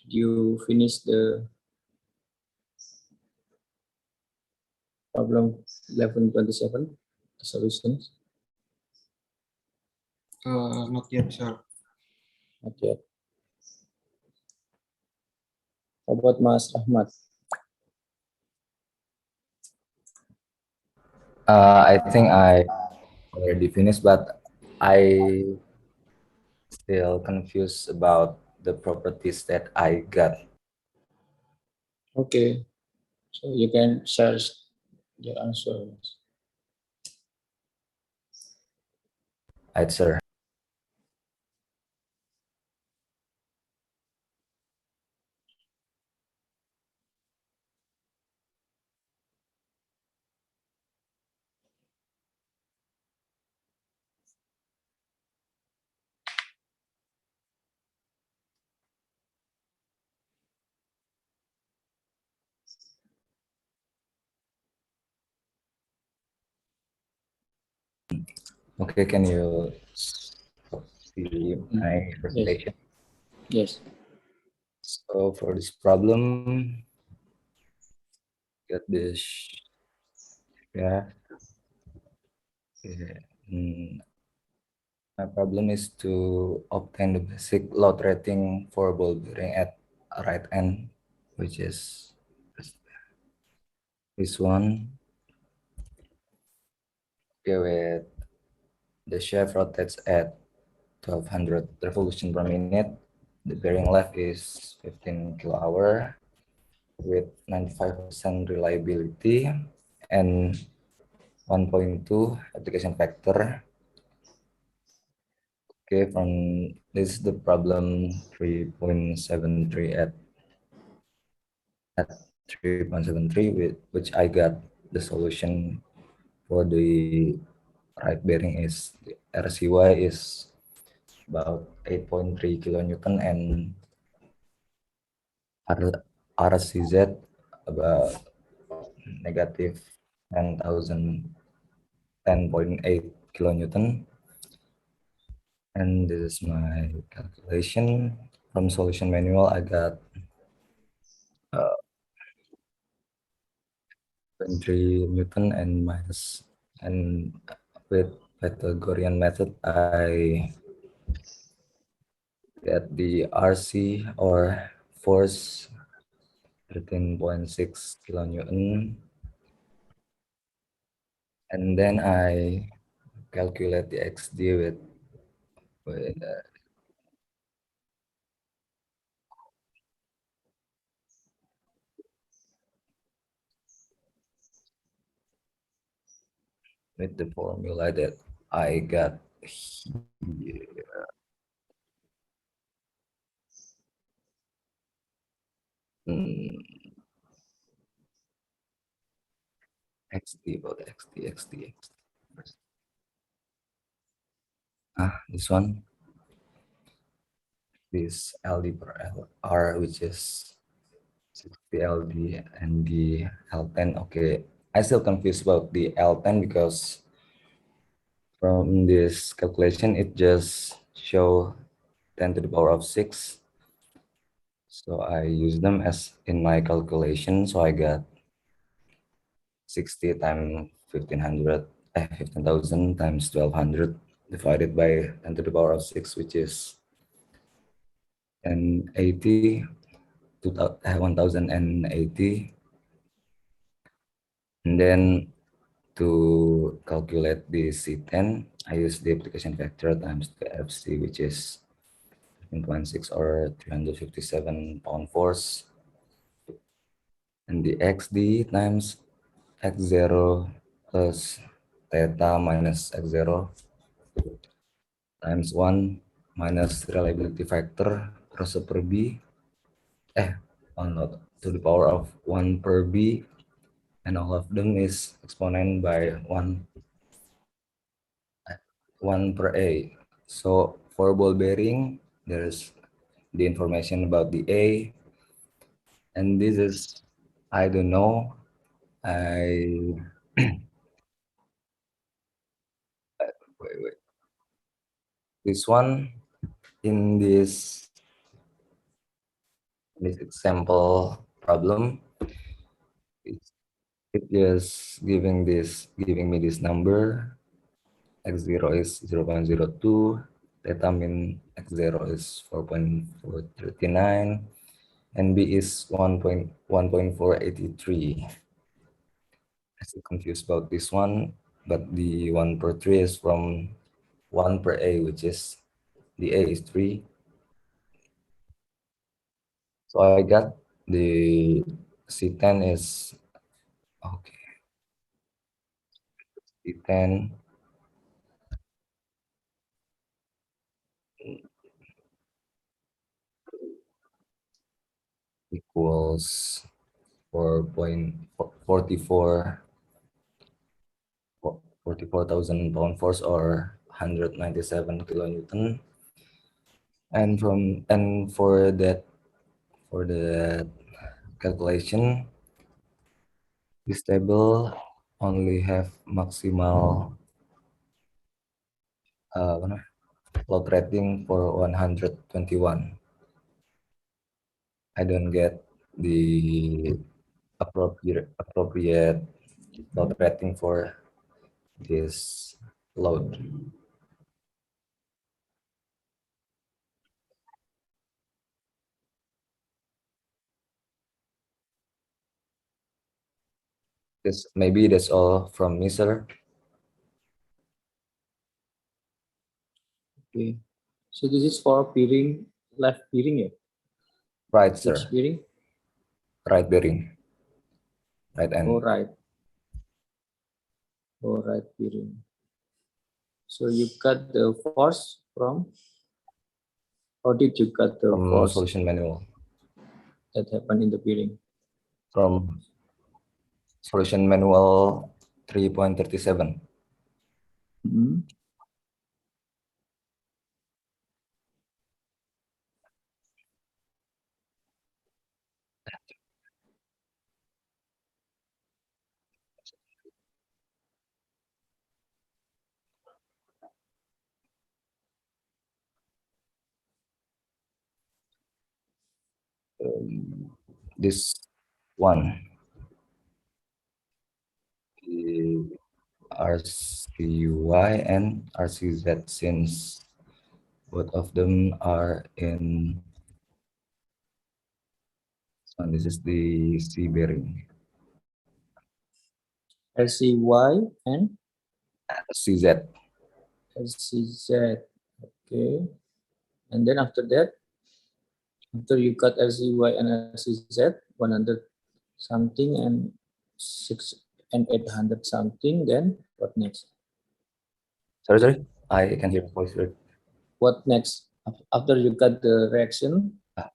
You finish the problem 1127, the solutions? Not yet, sir. Not yet. How about Mas Ahmad? I think I already finished, but I still confused about the properties that I got. Okay, so you can search the answer. Right, sir. Okay, can you see my Yes, presentation? yes. So for this problem, get this. Yeah. Okay. My problem is to obtain the basic load rating for ball bearing at right end, which is this one. Okay, with the shaft rotates at 1200 revolution per minute. The bearing left is 15 kilo-hour with 95% reliability and 1.2 application factor. Okay, from this is the problem 3.73 at 3.73 with which I got the solution for the right bearing is the RCY is about 8.3 kilonewton and RCZ about negative 10,010.8 kilonewton. And this is my calculation. From solution manual, I got 23 Newton and minus. And with Pythagorean method, I get the RC or force 13.6 kilonewton. And then I calculate the XD with with the formula that I got here. Hmm, XD, about XD. This one, this LD per R, which is 60 LD and the L10. Okay, I still confused about the L10 because from this calculation, it just show 10 to the power of 6. So I use them as in my calculation. So I got 60 times 15,000 times 1200 divided by 10 to the power of 6, which is 1080 to 1080. And then to calculate the C10, I use the application factor times the FC, which is 15.6 or 357 pound force. And the XD times X0 plus theta minus X0 times 1 minus reliability factor rho per B. Not to the power of 1 per B, and all of them is exponent by 1 per A. So for ball bearing, there's the information about the A, and this is, I don't know, I wait. This one in this this example problem, it just giving me this number. X0 is 0.02, theta min X0 is 4.439, and B is 1.483. I'm still confused about this one, but the 1 per 3 is from 1 per A, which is the A is 3. So I got the C10 is, okay, C10 equals 4.44 44,000 pound force or 197 kilonewton. And for the calculation, this table only have maximal load rating for 121. I don't get the appropriate load rating for this load. Maybe that's all from me, sir. Okay. So this is for bearing, left bearing, yeah? Right, Which sir. bearing? Right bearing. Right Oh, end. right. Oh, right bearing. So you cut the force from, how did you cut the From force solution manual. that happened in the bearing? From solution manual 3.37. Mhm. This one, the RCY and RCZ, since both of them are in, so this is the C bearing. LCY and CZ. LCZ. Okay. And then after that, after you cut LCY and LCZ, 100 something and 6 and 800 something, then what next? Sorry, I can hear the voice. Right? What next? After you cut the reaction, Ah,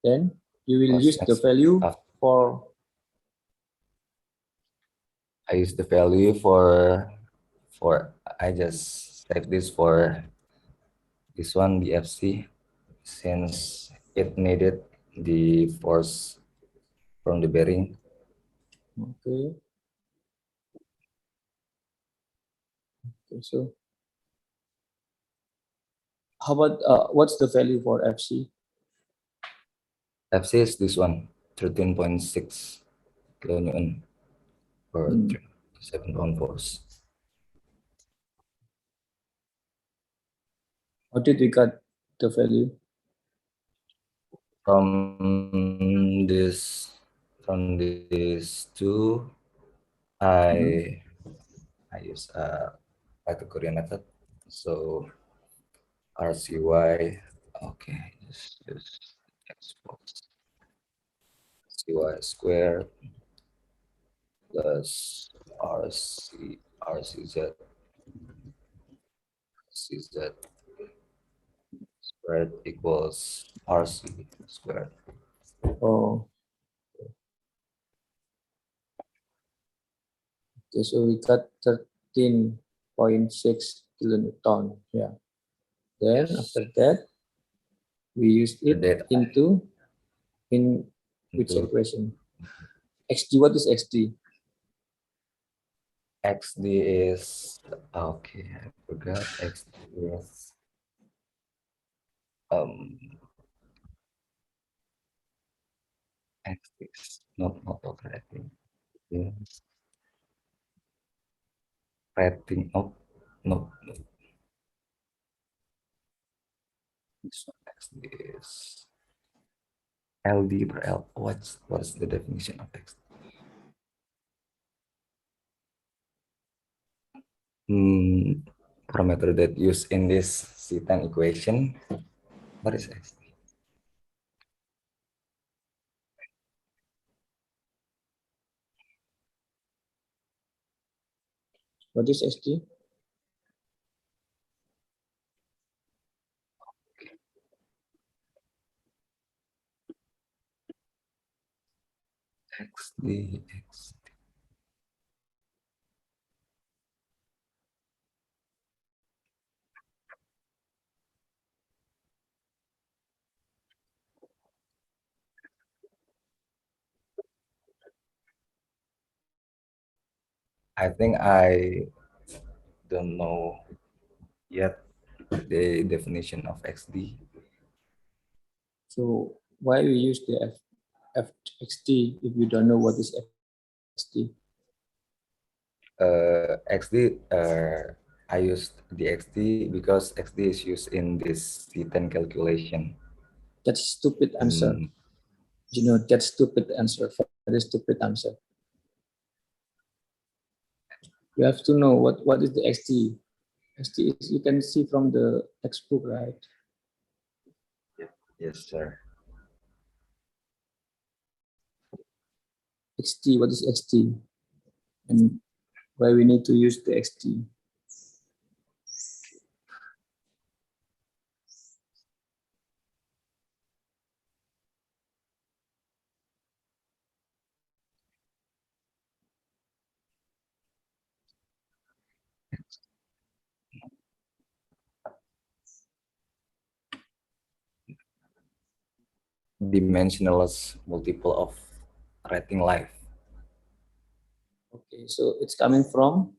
then you will what's use the next? value Ah, for, I use the value for I just save this for this one, the FC, since it needed the force from the bearing. okay. Okay, so how about what's the value for FC? FC is this one, 13.6 kilonewton or Hmm. 7 pound force. How did we cut the value? From this from these two, I use a Pythagorean method. So RCY, okay, just expose CY squared plus RCZ CZ squared equals RC squared. Oh, okay, so we cut 13.6 kilonewton. Yeah. Then Yes. after that, we used The it data in which into equation? XD, what is XD? XD is okay. I forgot XD is um XD is not operating. Yes. Rating. Oh, no. This one XD is LD per L. What's the definition of XD? Parameter that used in this C10 equation. What is XD? What is ST? XD. I think I don't know yet the definition of XD. So why we use the FXT if we don't know what is XT? XD, I used the XD because XD is used in this C10 calculation. That's stupid answer. You know, that's stupid answer. Very stupid answer. You have to know what is the XT. XT is, you can see from the textbook, right? Yes, sir. XT, what is XT? And why we need to use the XT? Dimensionless multiple of rating life. Okay, so it's coming from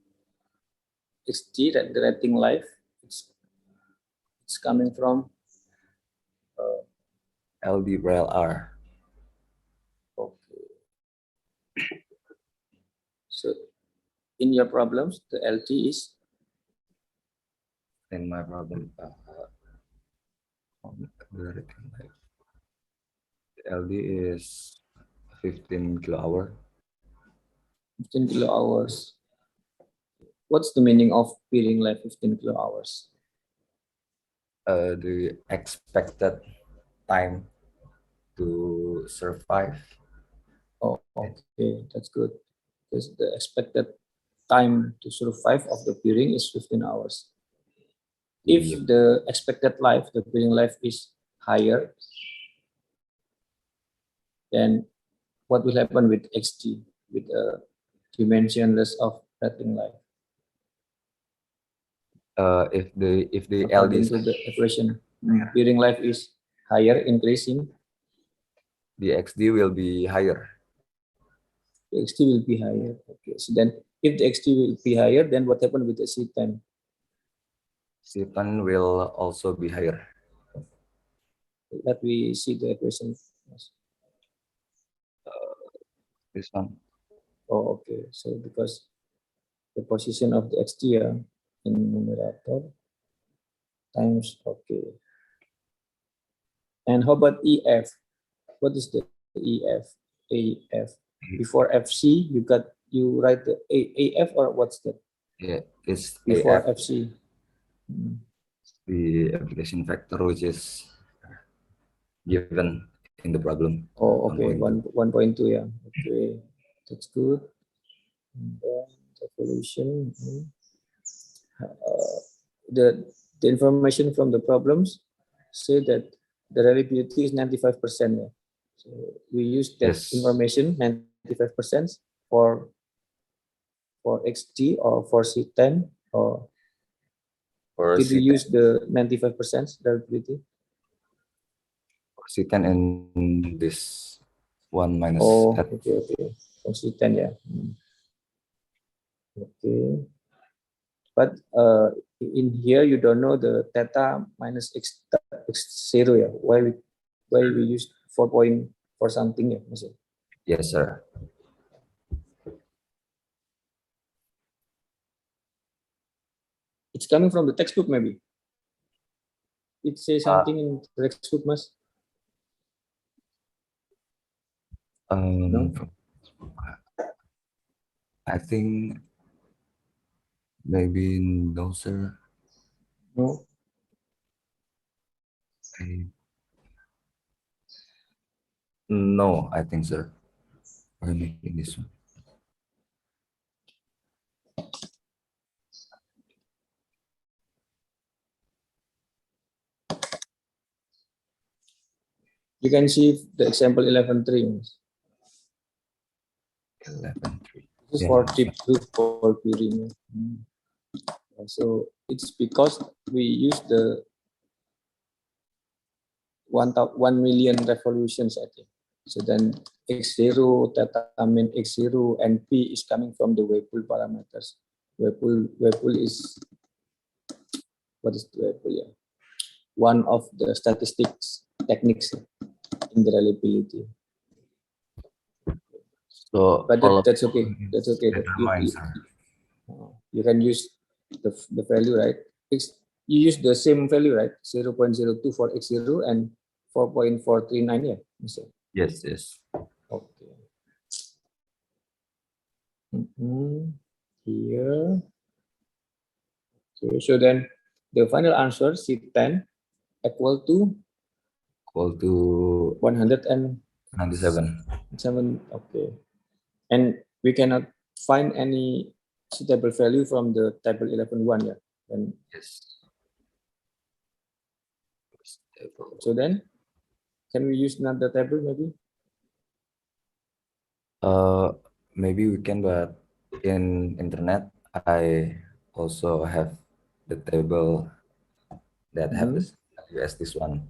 XT, the rating life. It's coming from LD rel R. okay. So in your problems, the LT is In my problem, the rating life. The LD is 15 kilo hour. 15 kilo hours. What's the meaning of peering life 15 kilo hours? The expected time to survive. Oh, okay, that's good. Because the expected time to survive of the peering is 15 hours. If Yep. the expected life, the peering life is higher, then what will happen with XT, with a dimensionless of rating life? If the LD According is to the equation, peering life is higher, increasing, the XD will be higher. the XT will be higher. Okay, so then if the XT will be higher, then what happened with the C10? C10 will also be higher. Let we see the equation. Yes. This one. Oh, okay. So because the position of the XT in numerator times, okay. And how about EF? What is the EF? AF. Before FC, you write the AF or what's that? Yeah, it's Before AF, FC. the application factor, which is given in the problem. Oh, okay. 1.2. 1.2, yeah. Okay, that's good. And then the solution. Uh, the information from the problems say that the reliability is 95%. Yeah. So we use that Yes. information 95% for XT or for C10, or For did we C10, use the 95% reliability? for C10 in this one minus Oh, that. okay, okay. For C10, yeah. Okay. But in here you don't know the theta minus x0 yeah. Why we use 4 point for something yeah, Mas? Yes, sir. It's coming from the textbook maybe. It says Uh, something in the textbook, Mas. No, um, I think maybe no, sir. no. I, no, I think, sir. We're making this one. You can see the example 11.3. Mas. 11.3. This is Yeah, for yeah. deep proof for querying. So it's because we use the 1 million revolutions, I think. So then x0, theta min x0, and p is coming from the Whirlpool parameters. Whirlpool is, what is the Whirlpool? Yeah. One of the statistics techniques in the reliability. So But all of that's okay. That's okay. determined, sir. You can use the value, right? You use the same value, right? 0.02 for x0 and 4.439, yeah. Yes, yes. Okay. Here. Okay. So then the final answer C10 equal to Equal to 107. 97. Okay. And we cannot find any suitable value from the table 11.1, yeah. And Yes. so then can we use another table maybe? Maybe we can, but in internet, I also have the table that have this value as this one.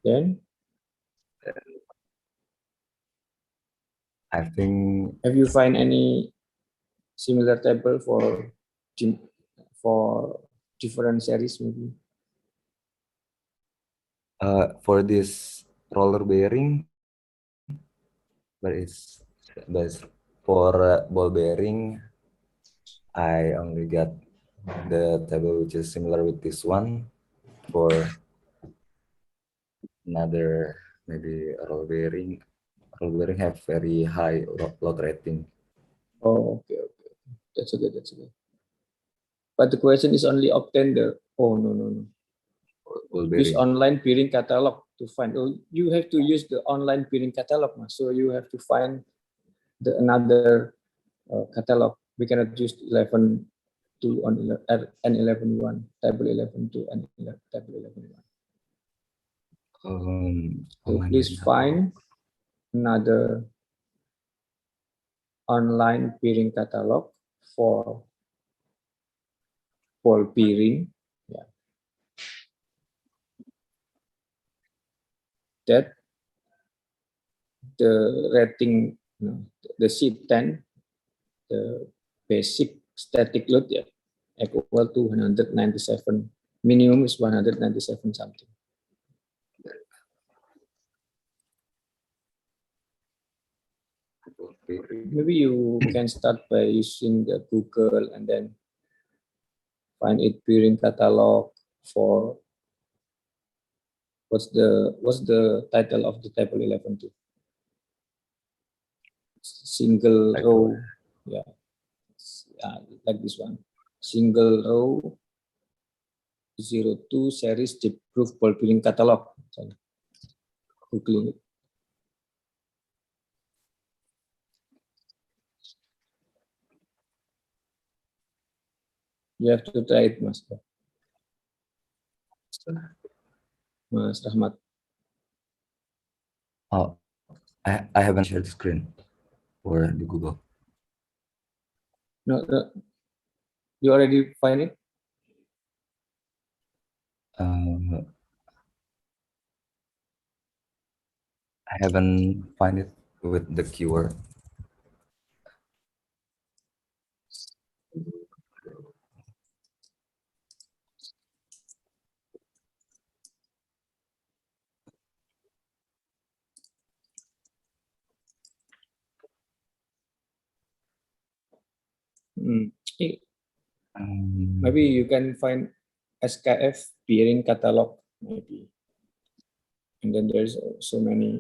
Then I think have you find any similar table for different series maybe? for this roller bearing, but it's for ball bearing, I only got the table which is similar with this one. For another maybe roll bearing have very high load rating. Oh, okay, okay. That's okay, that's okay. But the question is only obtain the, oh, no. Ball Use bearing. online peering catalog to find, oh, you have to use the online peering catalog. So you have to find the another catalog. We cannot use 11.2 on and 11.1, table 11.2 and table 11.1. So Online please bearing catalog. find another online peering catalog for ball peering. Yeah, that the rating, the C10, the basic static load, yeah, equal to 197. Minimum is 197 something. Ball bearing. Maybe you can start by using the Google and then find it peering catalog for what's the title of the table 11.2? Single Like, row, yeah, like this one. Single row 02 series deep proof ball peering catalog. Googling it. You have to try it, Mas Rahmat. oh, I haven't shared the screen for the Google. No, you already find it? Uh, I haven't find it with the keyword. Maybe you can find SKF peering catalog, maybe. And then there's so many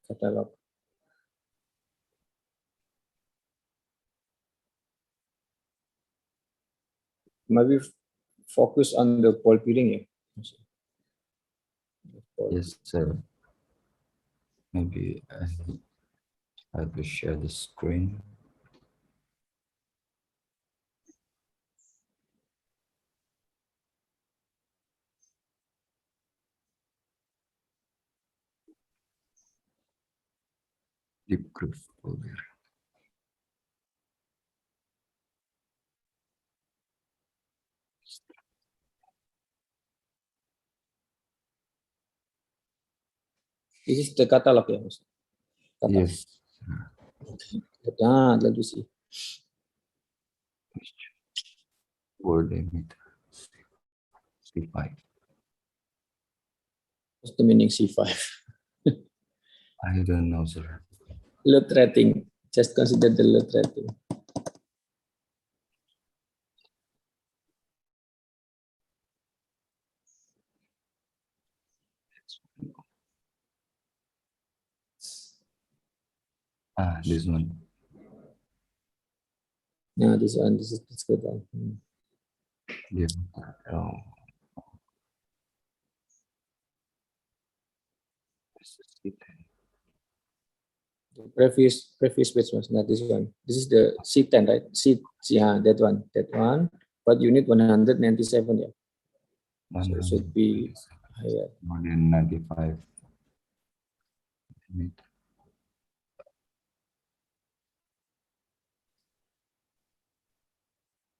catalog. Maybe focus on the ball peering, yeah. Yes, sir. Maybe I try to share the screen. Deep groove folder. This is the catalog, yeah. Catalog. Yes. Let me see. Word emitter. C5. What's the meaning C5? I don't know, sir. Load rating. Just consider the load rating. This one. No, this one. This is good one. Yeah. Oh. This is it. The previous page was not this one. This is the C10, right? Yeah, that one. But you need 197, yeah. So it should be higher. More than 95.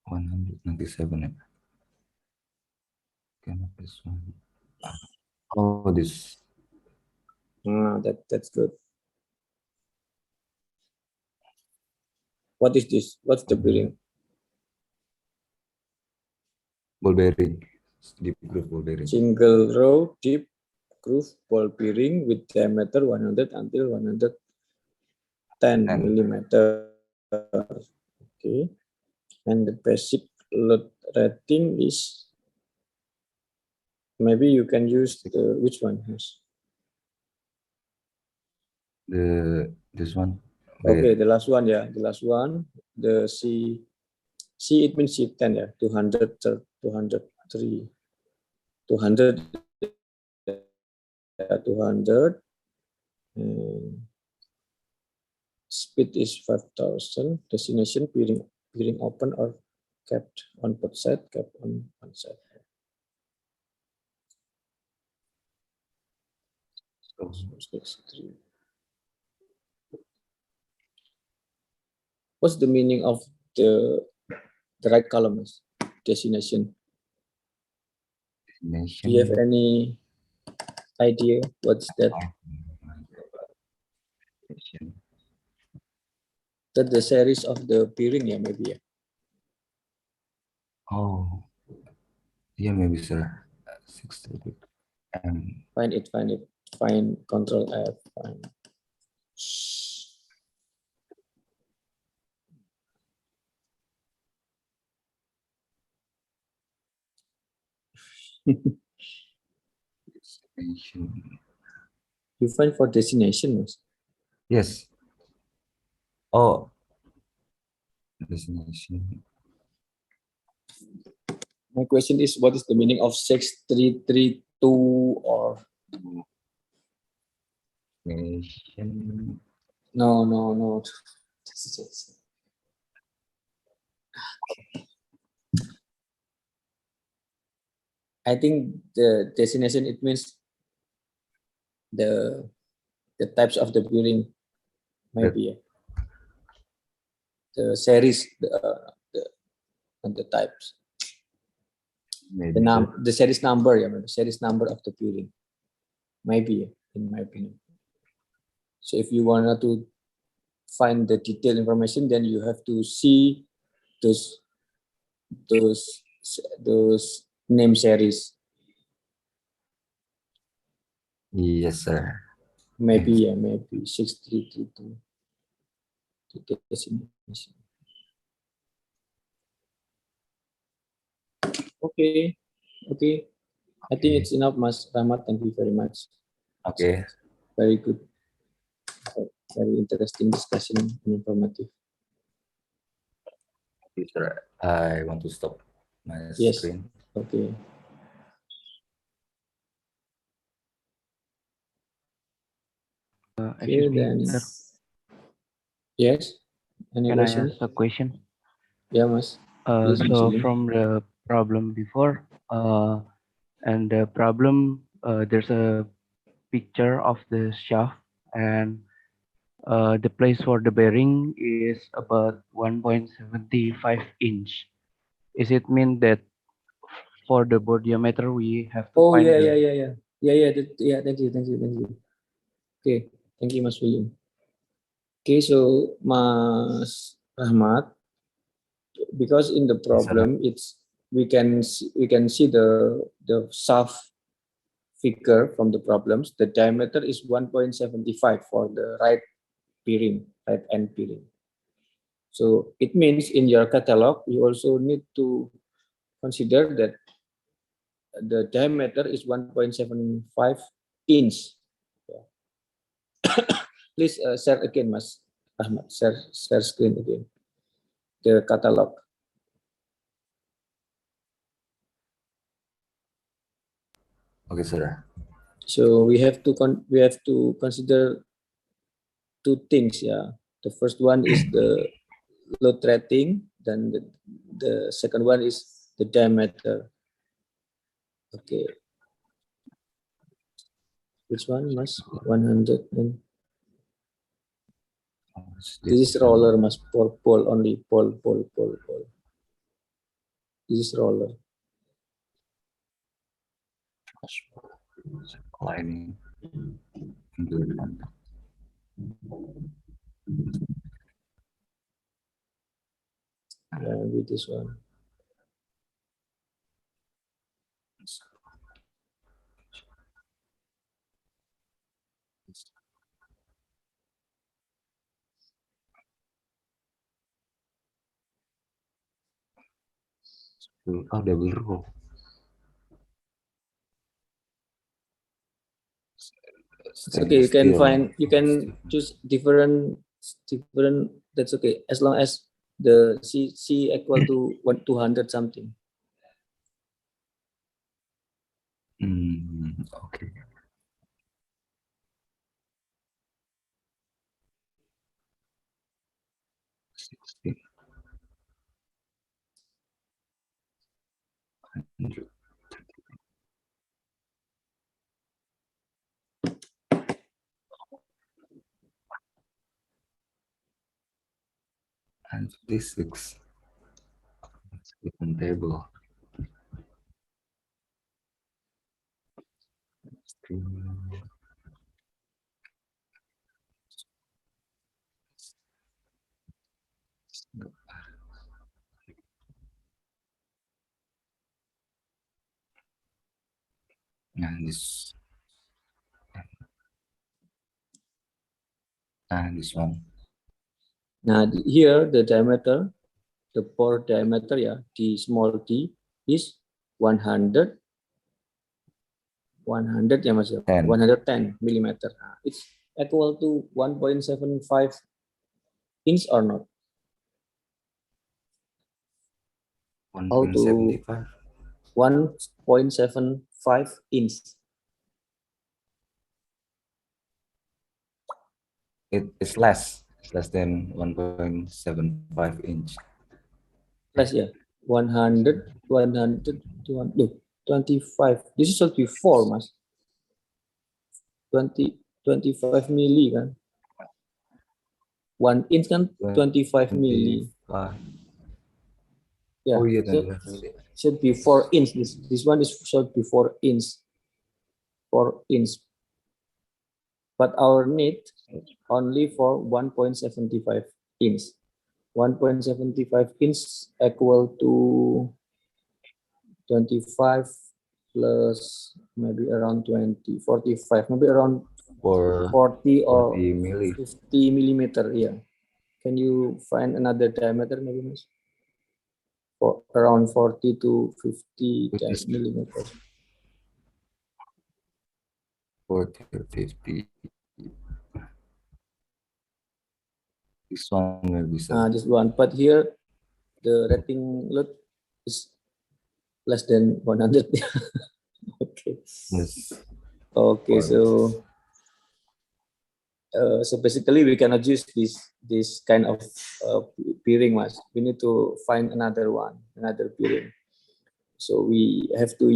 197. Cannot this one. Oh, this. That's good. What is this? What's the bearing? Ball bearing. Deep groove ball bearing. Single row deep groove ball bearing with diameter 100 until 110 millimeter. Okay. And the basic load rating is, maybe you can use the, which one? Yes. This one. Okay, the last one, yeah, the last one, the C it means C10, yeah, 200, 203, 200, 200, speed is 5,000, destination peering open or capped on both side, capped on one side. So 63. What's the meaning of the right column is destination? Do you have any idea what's that? That the series of the peering, yeah, maybe, yeah. Oh, yeah, maybe, sir. 60. Find it. Find Control F. Find. You find for destination. Yes. Oh, destination. My question is, what is the meaning of 6332 or? Destination. No. I think the destination, it means the types of the building, maybe, yeah. The series, the types. Maybe, The series number, yeah, maybe series number of the building, maybe, in my opinion. So if you wanted to find the detailed information, then you have to see those name series. Yes, sir. Maybe, yeah, maybe 6332. The destination. Okay. Okay. I think it's enough, Mas Rahmat. Thank you very much. Okay. Very good. Very interesting discussion and informative. Sir, I want to stop my Yes. screen. Okay. Okay, Excuse me, then. sir. Yes. Any Can I question? ask a question? Yeah, Mas. Please, Mas So William. from the problem before, and the problem, there's a picture of the shaft, and the place for the bearing is about 1.75 inch. Is it mean that for the bore diameter we have to Oh, find yeah. the Yeah. Thank you. Okay. Thank you, Mas William. Okay, so Mas Rahmat, because in the problem we can see the shaft figure from the problems. The diameter is 1.75 for the right end bearing. So it means in your catalog you also need to consider that the diameter is 1.75 inch. Yeah. Please share again, Mas Ahmad. Share screen again. The catalog. Okay, sir. So we have to consider two things. Yeah. The first one is the load rating. Then the second one is the diameter. Okay. Which one, Mas? 100 and this is roller, Mas. Pole only. Pole. This is roller. Lining. Yeah, with this one. Oh, double row. It's okay. You can choose different. That's okay. As long as the C equal to 200 something. Okay. And this looks different table. And this one. Now here the diameter, the pore diameter, yeah, d small d is 100 yeah, Mas, 110 millimeter. It's equal to 1.75 inch or not? How to 1.75 inch? It's less. It's less than 1.75 inch. Less, yeah. 100, 25. This should be 4, Mas. 25 milli kan. 1 inch kan 25 milli. 25. Yeah, Oh iya, 25 milli. should be 4 inch. This one is should be 4 inch. 4 inch. But our need only for 1.75 inch. 1.75 inch equal to 25 plus maybe around 20, 45, maybe around 40 or 40 milli. 50 millimeter. Yeah. Can you find another diameter maybe, Mas? for around 40 to 50 Which is millimeters. 40 or 50. This one will be so. This one, but here the rating load is less than 100. Okay. Yes. Okay, Or so basically we cannot use this kind of peering, mas. We need to find another one, another peering. So we have to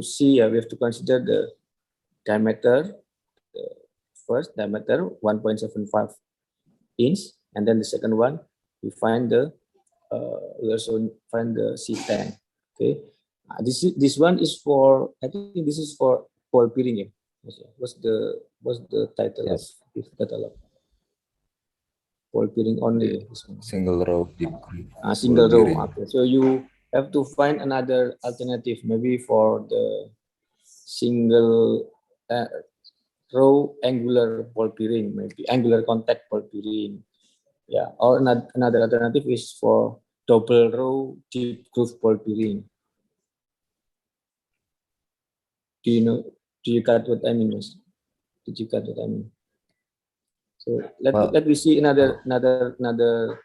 see, we have to consider the diameter, first diameter 1.75 inch, and then the second one we also find the C10. Okay, this one is for, I think this is for ball peering. Yeah? What's the title Yes. of this catalog? Ball peering only. This one. Single row deep groove. Single ball row. bearing. Okay, so you have to find another alternative, maybe for the single row angular ball bearing, maybe angular contact ball bearing. Yeah, or another alternative is for double row deep groove ball bearing. Do you know? Do you got what I mean, Mas? Did you got what I mean? So let me see another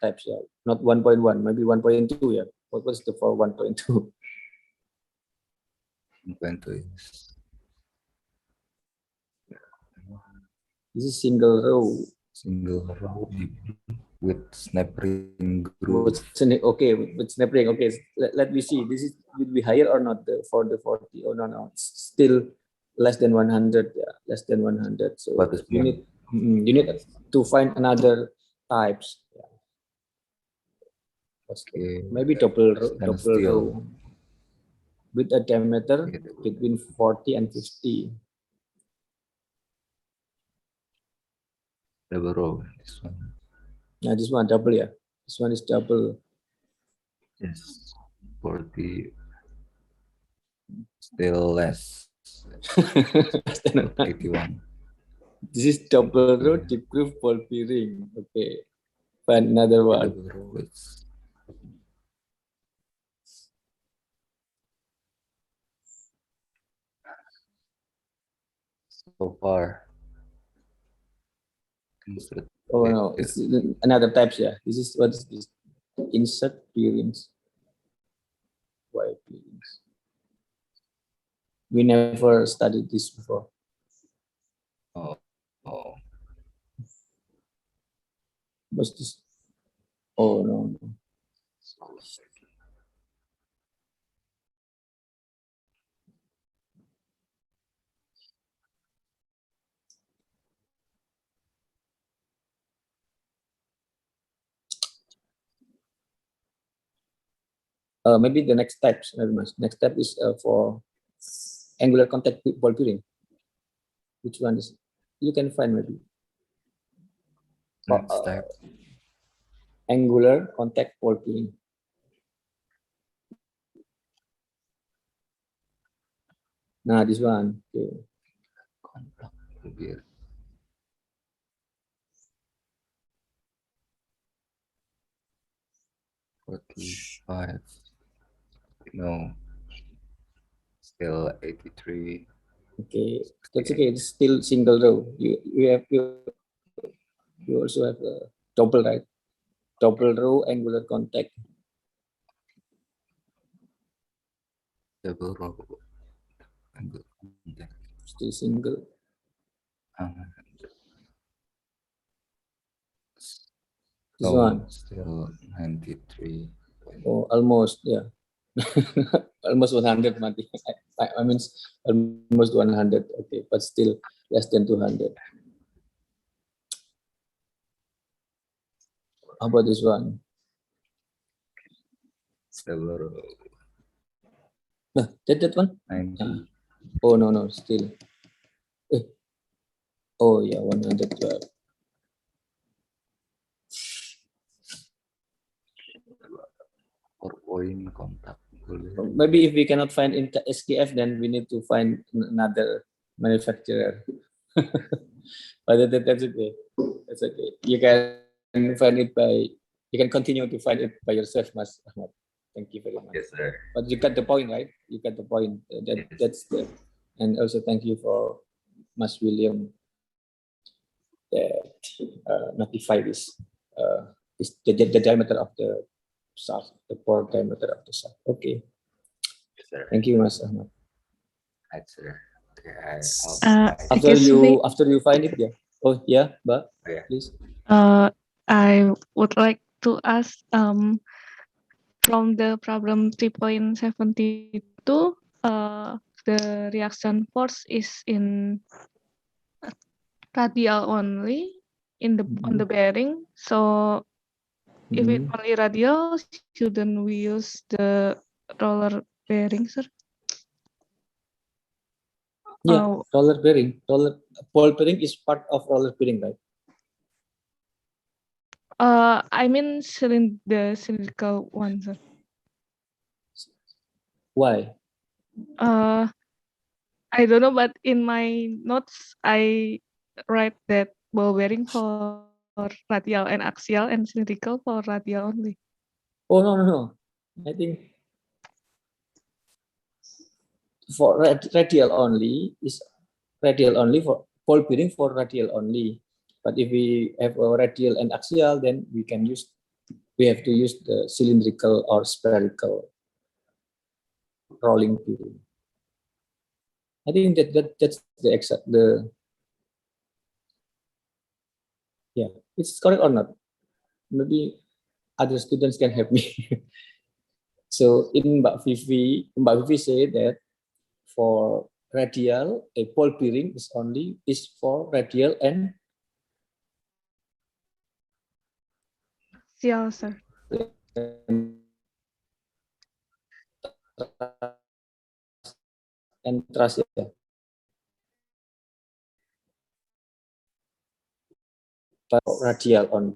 types. Yeah, not 1.1, maybe 1.2. Yeah, what's the for 1.2? 1.2 is This is single row. single row deep with snap ring groove. Okay, with snap ring. Okay, let me see. This is will be higher or not for the 40? Oh no, it's still less than 100. Yeah, less than 100. So What is you need to find another types. Yeah. Okay. Maybe double Steel. row with a diameter between 40 and 50. Double row. This one. Now this one double, yeah. This one is double. Yes. 40. Still less. Less than 81. This is double row deep groove ball bearing. Okay, find another one. Double row is so far. Insert Oh no, it's another types. Yeah, this is what is this? Insert bearings. Why bearings? We never studied this before. Oh. What's this? Oh no. Maybe the next steps. Next step is for angular contact ball bearing. Which one is? You can find maybe. Next step. Angular contact ball bearing. Nah, this one. Okay. Contact beer. $45. No. Still 83. Okay, that's okay. It's still single row. You also have a double, right? Double row angular contact. Double row. Angle contact. Still single. This one. Still 93. Oh, almost, yeah. Almost 100, Mati. I mean, almost 100. Okay, but still less than 200. How about this one? Double row. That one? 90. Oh, no, still. Oh, yeah, 112. Point contact. Maybe if we cannot find in SKF, then we need to find another manufacturer. But that's okay. That's okay. You can find it by You can continue to find it by yourself, Mas Ahmad. Thank you very much. Yes, sir. But you got the point, right? You got the point. That's the, and also thank you for Mas William that notify this, the diameter of the shaft, the pore diameter of the shaft. Okay, Yes, sir. thank you, Mas Ahmad. Right, sir. Okay, After you find it, yeah. Oh yeah, but Yeah. please. I would like to ask from the problem 3.72, the reaction force is in radial only in the on the bearing. So if it's only radial, shouldn't we use the roller bearing, sir? Yeah, roller bearing. Ball bearing is part of roller bearing, right? I mean the cylindrical one, sir. Why? I don't know, but in my notes I write that ball bearing for radial and axial and cylindrical for radial only. Oh no. I think for radial only is radial only for ball bearing for radial only. But if we have a radial and axial, then we have to use the cylindrical or spherical rolling bearing. I think that's yeah, it's correct or not? Maybe other students can help me. So in Mbak Vivi say that for radial, a ball bearing is for radial and Yeah, sir. trust, yeah. But radial only.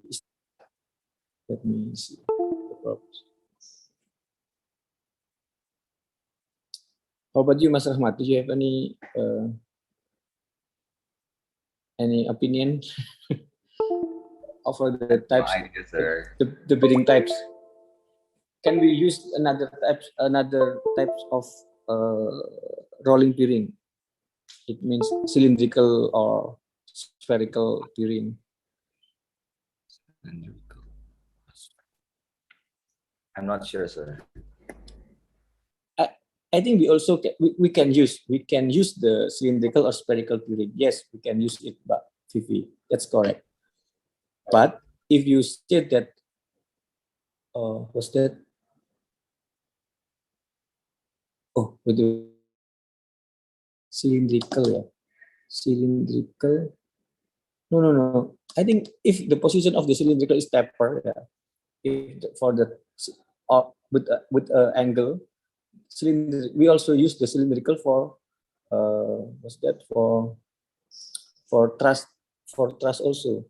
Let me see the problems. How about you, Mas Rahmat? Do you have any opinion of the types? No idea, sir. The bearing types. Can we use another types of rolling bearing? It means cylindrical or spherical bearing. I'm not sure, sir. I think we can use the cylindrical or spherical bearing. Yes, we can use it, but Vivi, that's correct. But if you said that, what's that? Oh, with the cylindrical, yeah, cylindrical. No. I think if the position of the cylindrical is taper, yeah, for the with angle cylinder, we also use the cylindrical for what's that for thrust also.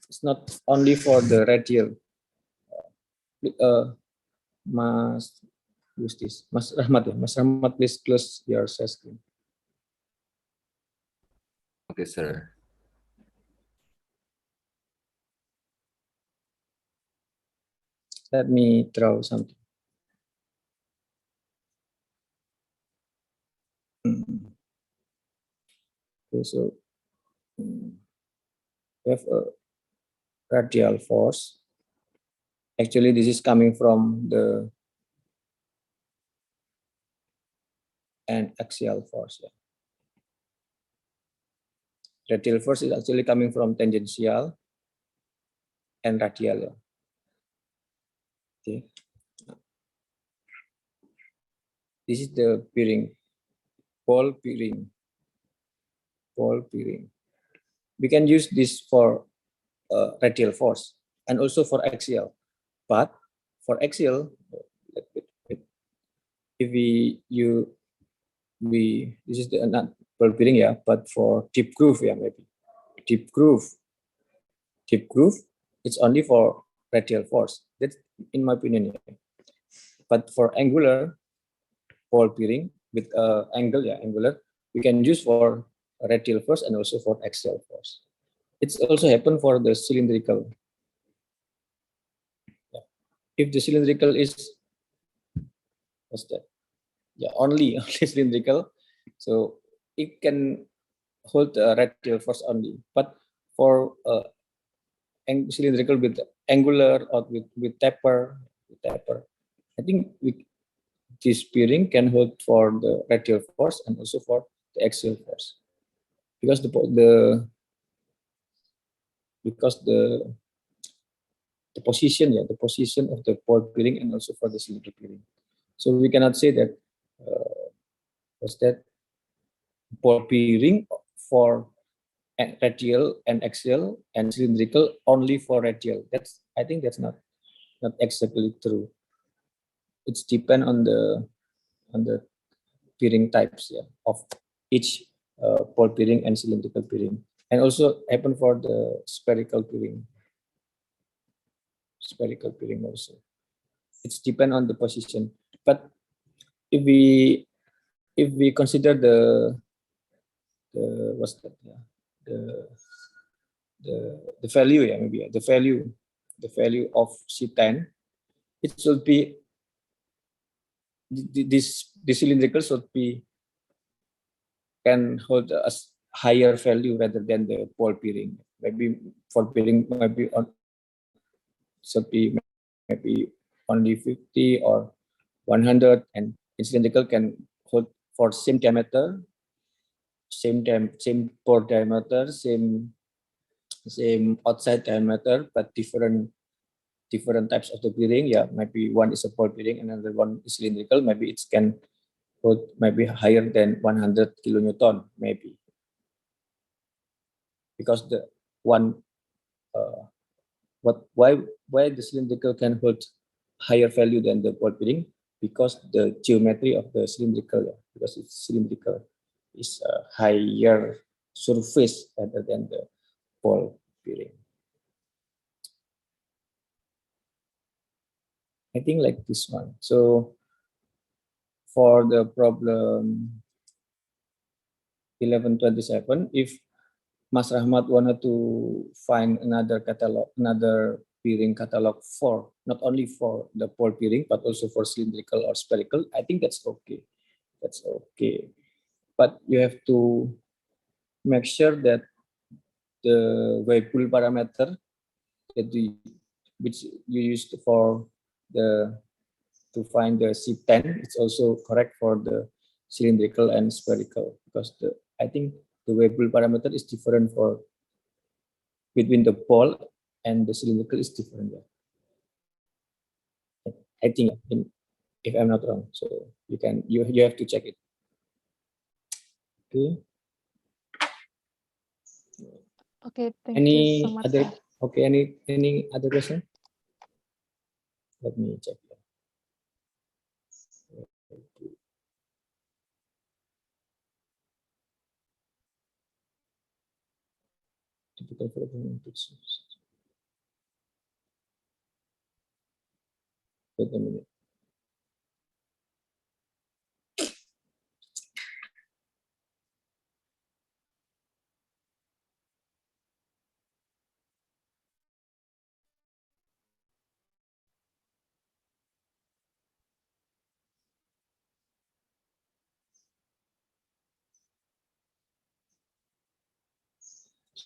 It's not only for the radial. Mas use this. Mas Rahmat, ya. Mas Rahmat, please close your share screen. Okay, sir. Let me draw something. Okay, so we have a radial force. Actually, this is coming from the and axial force. Yeah. Radial force is actually coming from tangential and radial. Yeah. Okay. This is the bearing, ball bearing. We can use this for radial force and also for axial. But for axial, if this is the not ball bearing, yeah. But for deep groove, yeah, maybe deep groove, it's only for radial force. That's in my opinion. Yeah. But for angular ball bearing with angular, we can use for radial force and also for axial force. It's also happen for the cylindrical. Yeah. if the cylindrical is, what's that? Yeah, only cylindrical, so it can hold a radial force only. But for cylindrical with angular or with taper, I think this bearing can hold for the radial force and also for the axial force, because the position, the position of the ball bearing and also for the cylinder bearing. So we cannot say that was that ball bearing for radial and axial and cylindrical only for radial. I think that's not exactly true. It's depend on the bearing types, of each ball bearing and cylindrical bearing, and also happen for the spherical bearing. Spherical bearing also. It's depend on the position. But if we consider the what's that? The value, maybe the value of C10, it should be this cylindrical should be can hold a higher value rather than the ball bearing. Maybe ball bearing might be should be maybe only 50 or 100, and cylindrical can hold for same diameter, same pore diameter, same outside diameter, but different types of the bearing. Yeah, maybe one is a ball bearing, another one is cylindrical. Maybe it can hold maybe higher than 100 kilonewton, maybe, because the one why the cylindrical can hold higher value than the ball bearing, because the geometry of the cylindrical, because it's cylindrical, is a higher surface rather than the ball bearing. I think like this one. So for the problem 1127, if Mas Rahmat wanted to find another bearing catalog for not only for the ball bearing but also for cylindrical or spherical, I think that's okay. That's okay. But you have to make sure that the Weibull parameter which you used for to find the C10, it's also correct for the cylindrical and spherical, because I think the Weibull parameter is different for between the ball and the cylindrical is different. I think, if I'm not wrong, so you have to check it. Okay. Okay, thank you so much. Any other question? Let me check. Typical programming pictures. Wait a minute.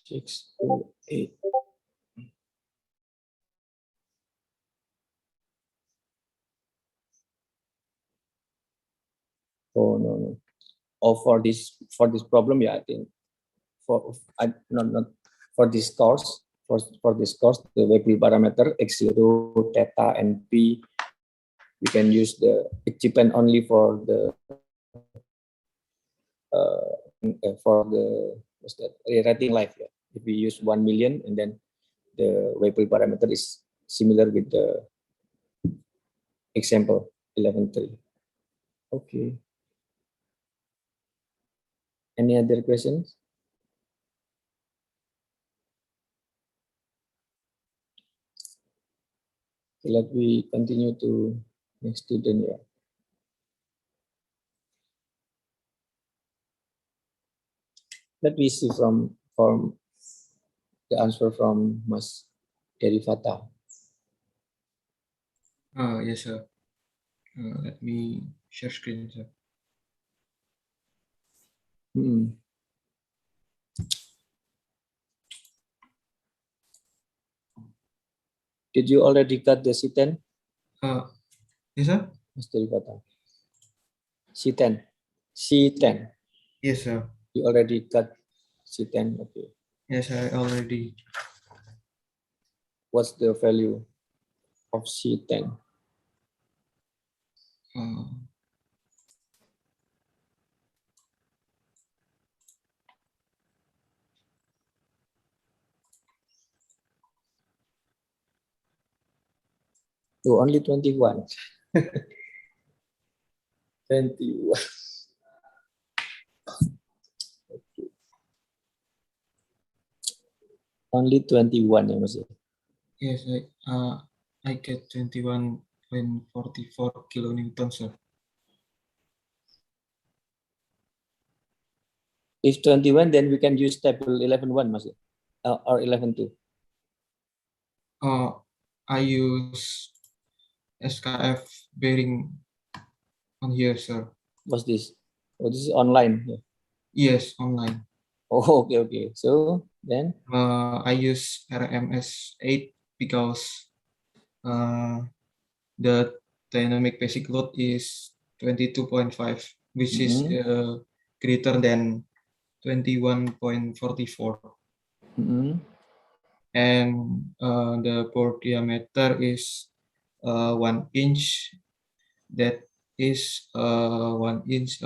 Six, 8. Oh no. Oh, for this problem, I think not for this course. For this course, the Weibull parameter x0, theta, and p, we can use it depend only for the rating life. Yeah. If we use 1 million, and then the Weibull parameter is similar with the example 11.3. Okay. Any other questions? Let me continue to next student here. Let me see from the answer from Mas Derivata. Yes, sir. Let me share screen, sir. Hmm. Did you already cut the C10? Yes, sir. Mesti dikata. C10. C10. Yes, sir. You already cut C10. Okay. Yes, I already. What's the value of C10? Uh, Oh, only 21. 21. Only 21 ya Mas. yes, I get 21.44 kilonewton, sir. If 21, then we can use table 11.1 Mas. Or 11.2. I use SKF bearing on here, sir. What's this? Oh, this is online. Yeah. Yes, online. Oh, okay, okay. So then, I use RMS 8 because the dynamic basic load is 22.5, which is greater than 21.44. And the bore diameter is 1 inch. That is 1 inch,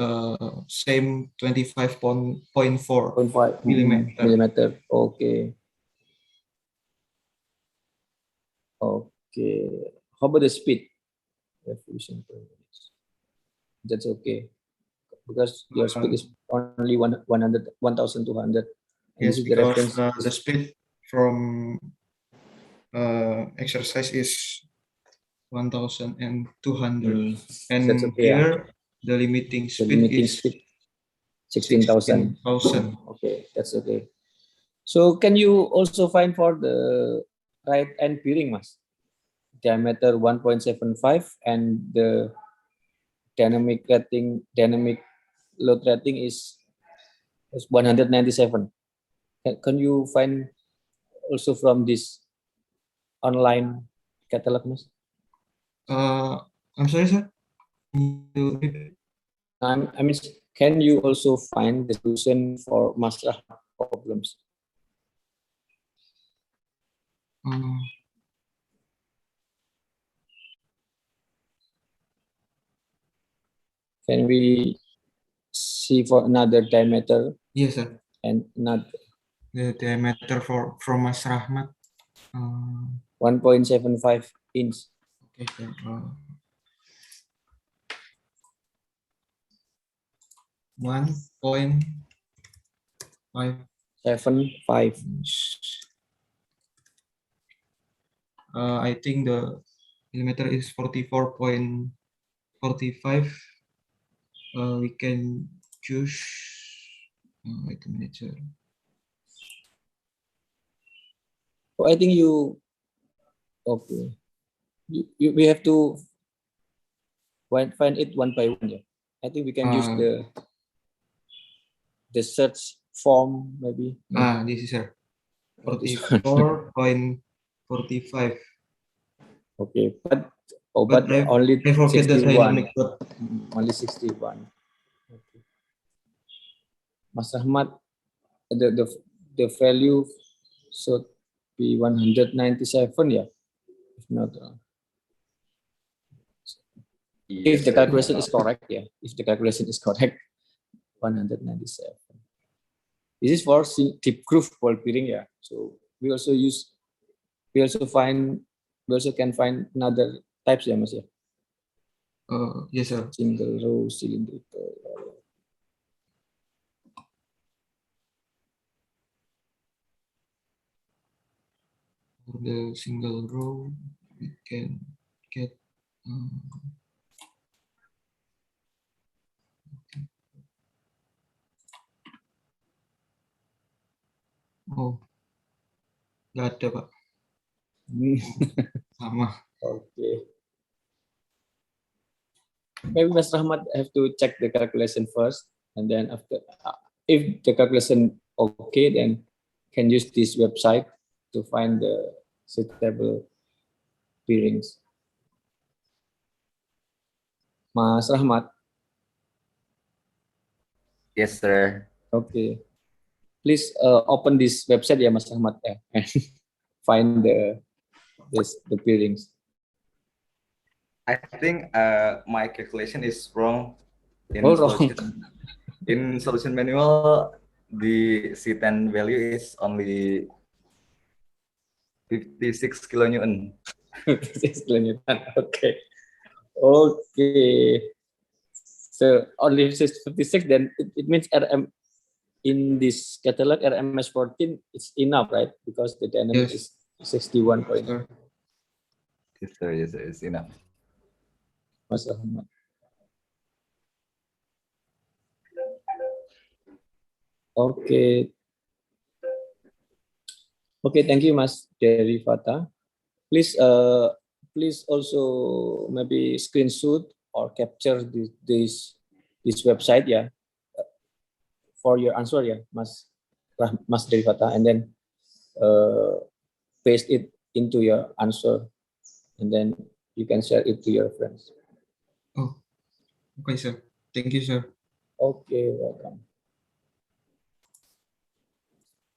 same 25.4 0.5 millimeter. millimeter. Okay. Okay. How about the speed? Revolution per minute. That's okay. Because your speed is only 1,200. And this Yes, is the because reference. the speed from exercise is 1,200, That's and okay. Yeah. here the limiting The speed limiting is speed 16,000. 16,000. Okay, that's okay. So can you also find for the right end bearing, Mas? Diameter 1.75 and the dynamic load rating is 197. Can you find also from this online catalog, Mas? I'm sorry, sir. Can you repeat? I mean, can you also find the solution for master problems? Can we see for another diameter Yes, sir. and not The diameter from Mas Rahmat. 1.75 inch? Okay, sir. 1.5. 7.5. I think the millimeter is 44.45. We can choose. Wait a minute, sir. So I think okay. We have to find it one by one. Yeah. I think we can use the search form maybe. This is, sir. This one. 44.45. Okay, but But only I forget the 61. dynamic load. Only 61. Okay. Mas Ahmad, the value should be 197, yeah, if not wrong. If the calculation is correct, yeah. If the calculation is correct, 197. This is for deep groove ball bearing, yeah. So we also can find another types, yeah, Mas, yeah. Yes, sir. Single row cylindrical. For the single row, we can get. Oh, nggak ada, Pak. Sama. Okay. maybe Mas Rahmat have to check the calculation first, and then after, if the calculation okay, then can use this website to find the suitable bearings. Mas Rahmat, Yes, sir. okay. Please open this website ya Mas Rahmat and find the bearings. I think my calculation is wrong All wrong. In solution manual. The C10 value is only 56 kilonewton. This is Kilonewton. Okay. Okay. So only 56, then it means RM in this catalog RMS 14 is enough, right? Because the dynamic Yes. is 61 point. Sir. Yes, sir. Yes, sir. It's enough. Mas Ahmad. Okay. Okay, thank you, Mas Dery Fata. Please also maybe screenshot or capture this website, yeah, for your answer, yeah, Mas Dery Fata, and then paste it into your answer, and then you can share it to your friends. Oh, okay, sir. Thank you, sir. Okay, welcome.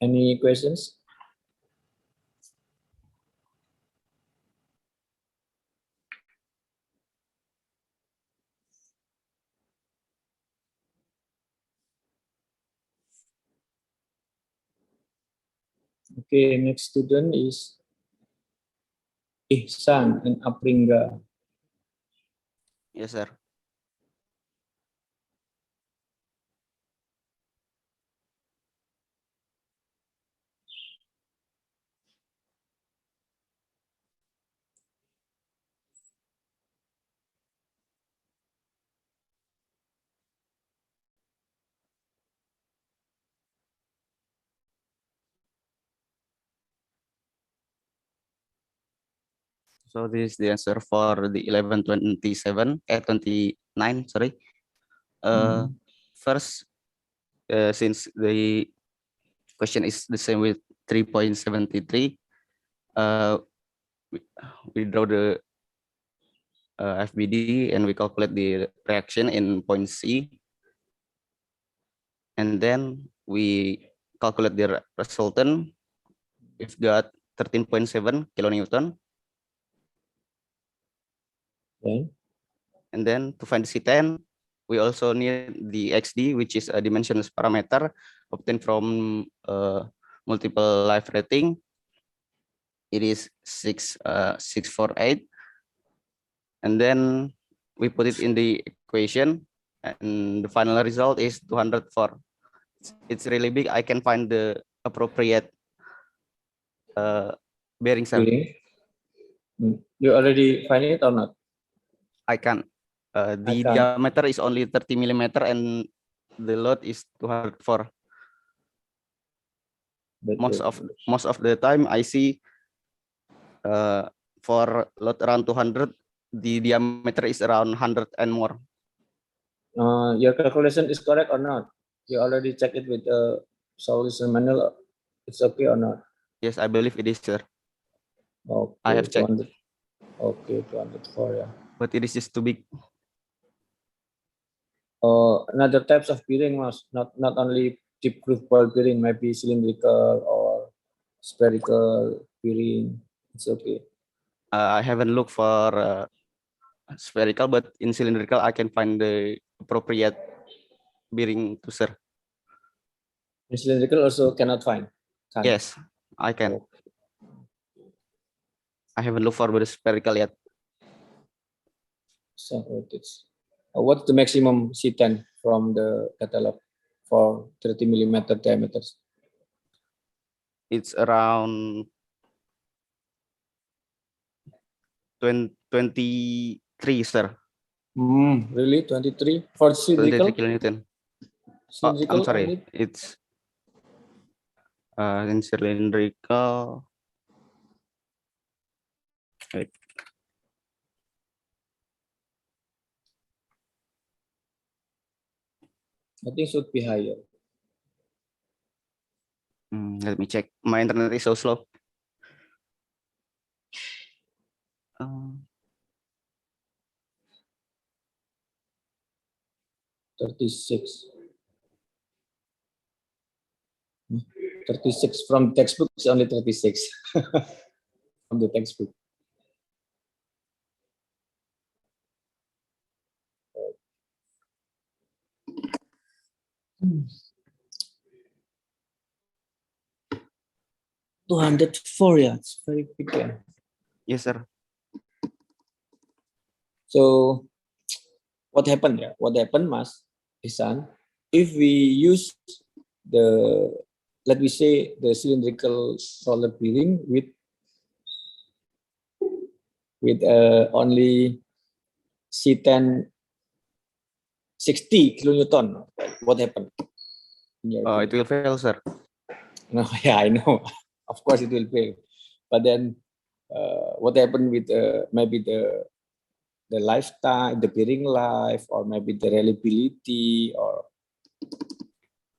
Any questions? Okay, next student is Ihsan and Apringa. Yes, sir. So this is the answer for the 1127, 29, sorry. First, since the question is the same with 3.73, we draw the FBD and we calculate the reaction in point C. And then we calculate the resultant. We've got 13.7 kilonewton. Okay. And then to find the C10, we also need the XD, which is a dimensionless parameter obtained from multiple life rating. It is 648. And then we put it in the equation, and the final result is 204. It's really big. I can find the appropriate bearing, sir. Bearing. You already find it or not? I can. The diameter is only 30 millimeter and the load is 204. Most of the time I see for load around 200, the diameter is around 100 and more. Your calculation is correct or not? You already checked it with the solution manual. It's okay or not? Yes, I believe it is, sir. Okay, I have checked. 200. Okay, 204, yeah. But it is just too big. Another types of bearing, not only deep groove ball bearing, maybe cylindrical or spherical bearing. It's okay. I haven't looked for spherical, but in cylindrical I can find the appropriate bearing to, sir. In cylindrical also cannot find. Yes, I can. Okay. I haven't looked for the spherical yet. So what's the maximum C10 from the catalog for 30 millimeter diameters? It's around 23, sir. Really? 23 for 23 cylindrical? kilonewton. Cylindrical I'm sorry. only? It's in cylindrical. Wait. I think should be higher. Let me check. My internet is so slow. 36. 36 from textbook is only 36 from the textbook. Hmm. 204, yeah, it's very big. Yeah. Yes, sir. So what happened? Yeah, what happened, Mas Isan? If we use the, let me say, the cylindrical roller bearing with only C10 60 kilonewton, what happened? It will fail, sir. No, yeah, I know. Of course, it will fail. But then, what happened with maybe the lifetime, the bearing life, or maybe the reliability, or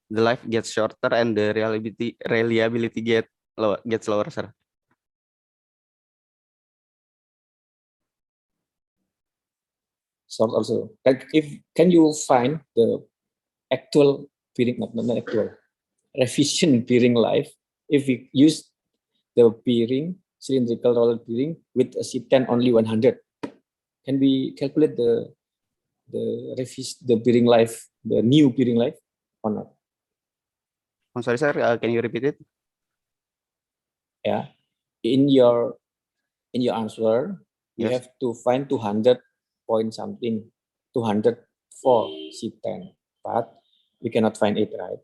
The life gets shorter and the reliability gets lower, sir. short also. Like if can you find the actual bearing, not actual, efficient bearing life if we use the bearing, cylindrical roller bearing with a C10 only 100? Can we calculate the bearing life, the new bearing life or not? I'm sorry, sir. Can you repeat it? Yeah, in your answer, you Yes. have to find 200 point something, 200 for C10, but we cannot find it, right?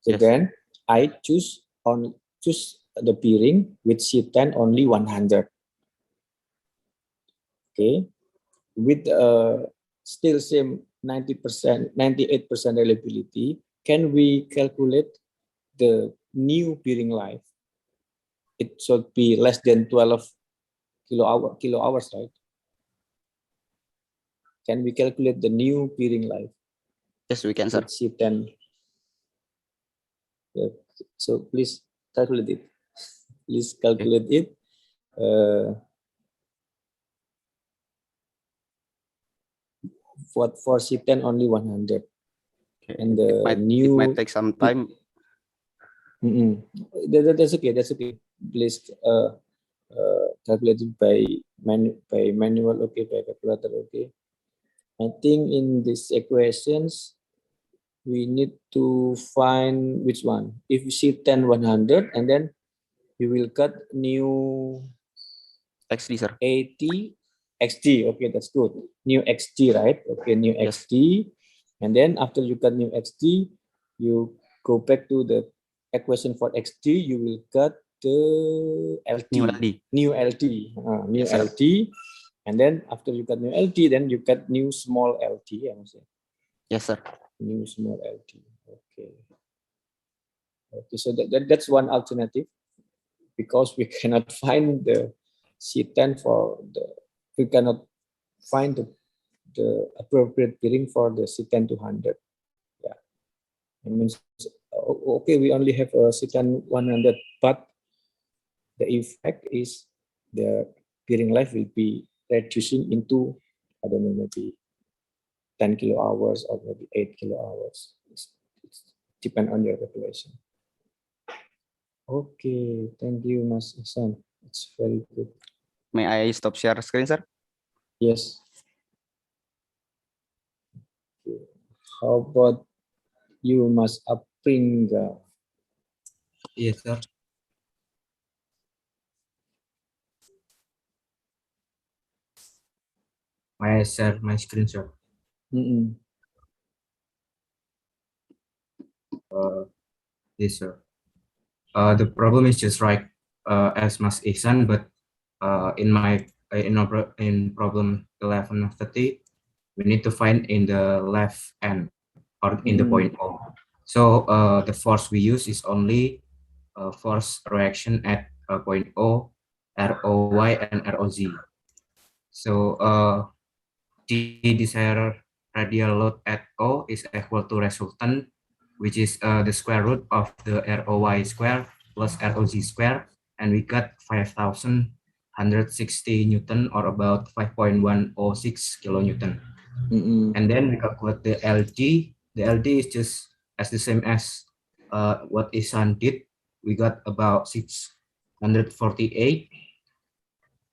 So Yes. then I choose the bearing with C10 only 100. Okay, with still same 90%, 98% reliability. Can we calculate the new bearing life? It should be less than 12 kilo hours, right? Can we calculate the new bearing life? Yes, we can, sir. With C10. Yeah. So please calculate it. Please calculate it. For C10 only 100. Okay. And the It might take some time. That's okay. That's okay. Please calculate it by manual. Okay, by calculator. Okay. I think in these equations we need to find which one. If you see 10 100, and then you will cut new XD, sir. 80 XD. Okay, that's good. New XD, right? Okay, new Yes. XD. And then after you cut new XD, you go back to the equation for XD. You will cut the LT. New LD. New LT. New Yes, sir. LT. And then after you cut new LT, then you cut new small LT. I must say. Yes, sir. New small LT. Okay. Okay. So that's one alternative, because we cannot find the C10 for the, we cannot find the appropriate bearing for the C10 200. Yeah, it means okay, we only have a C10 100, but the effect is the bearing life will be reducing into, I don't know, maybe 10 kilo hours or maybe 8 kilo hours. It's depend on your calculation. Okay, thank you, Mas Ihsan. It's very good. May I stop share screen, sir? Yes. Okay. How about you, Mas Apringa? Yes, sir. May I share my screen, sir? Yes, sir. The problem is just right as Mas Ihsan, but in problem 11 of 30, we need to find in the left end or in the point O. So the force we use is only force reaction at point O, ROY, and ROZ. So the desired radial load at O is equal to resultant, which is the square root of the ROY square plus ROZ square, and we got 5,160 Newton, or about 5.106 kilonewton. And then we calculate the LG. The LG is just as the same as what Isan did. We got about 648.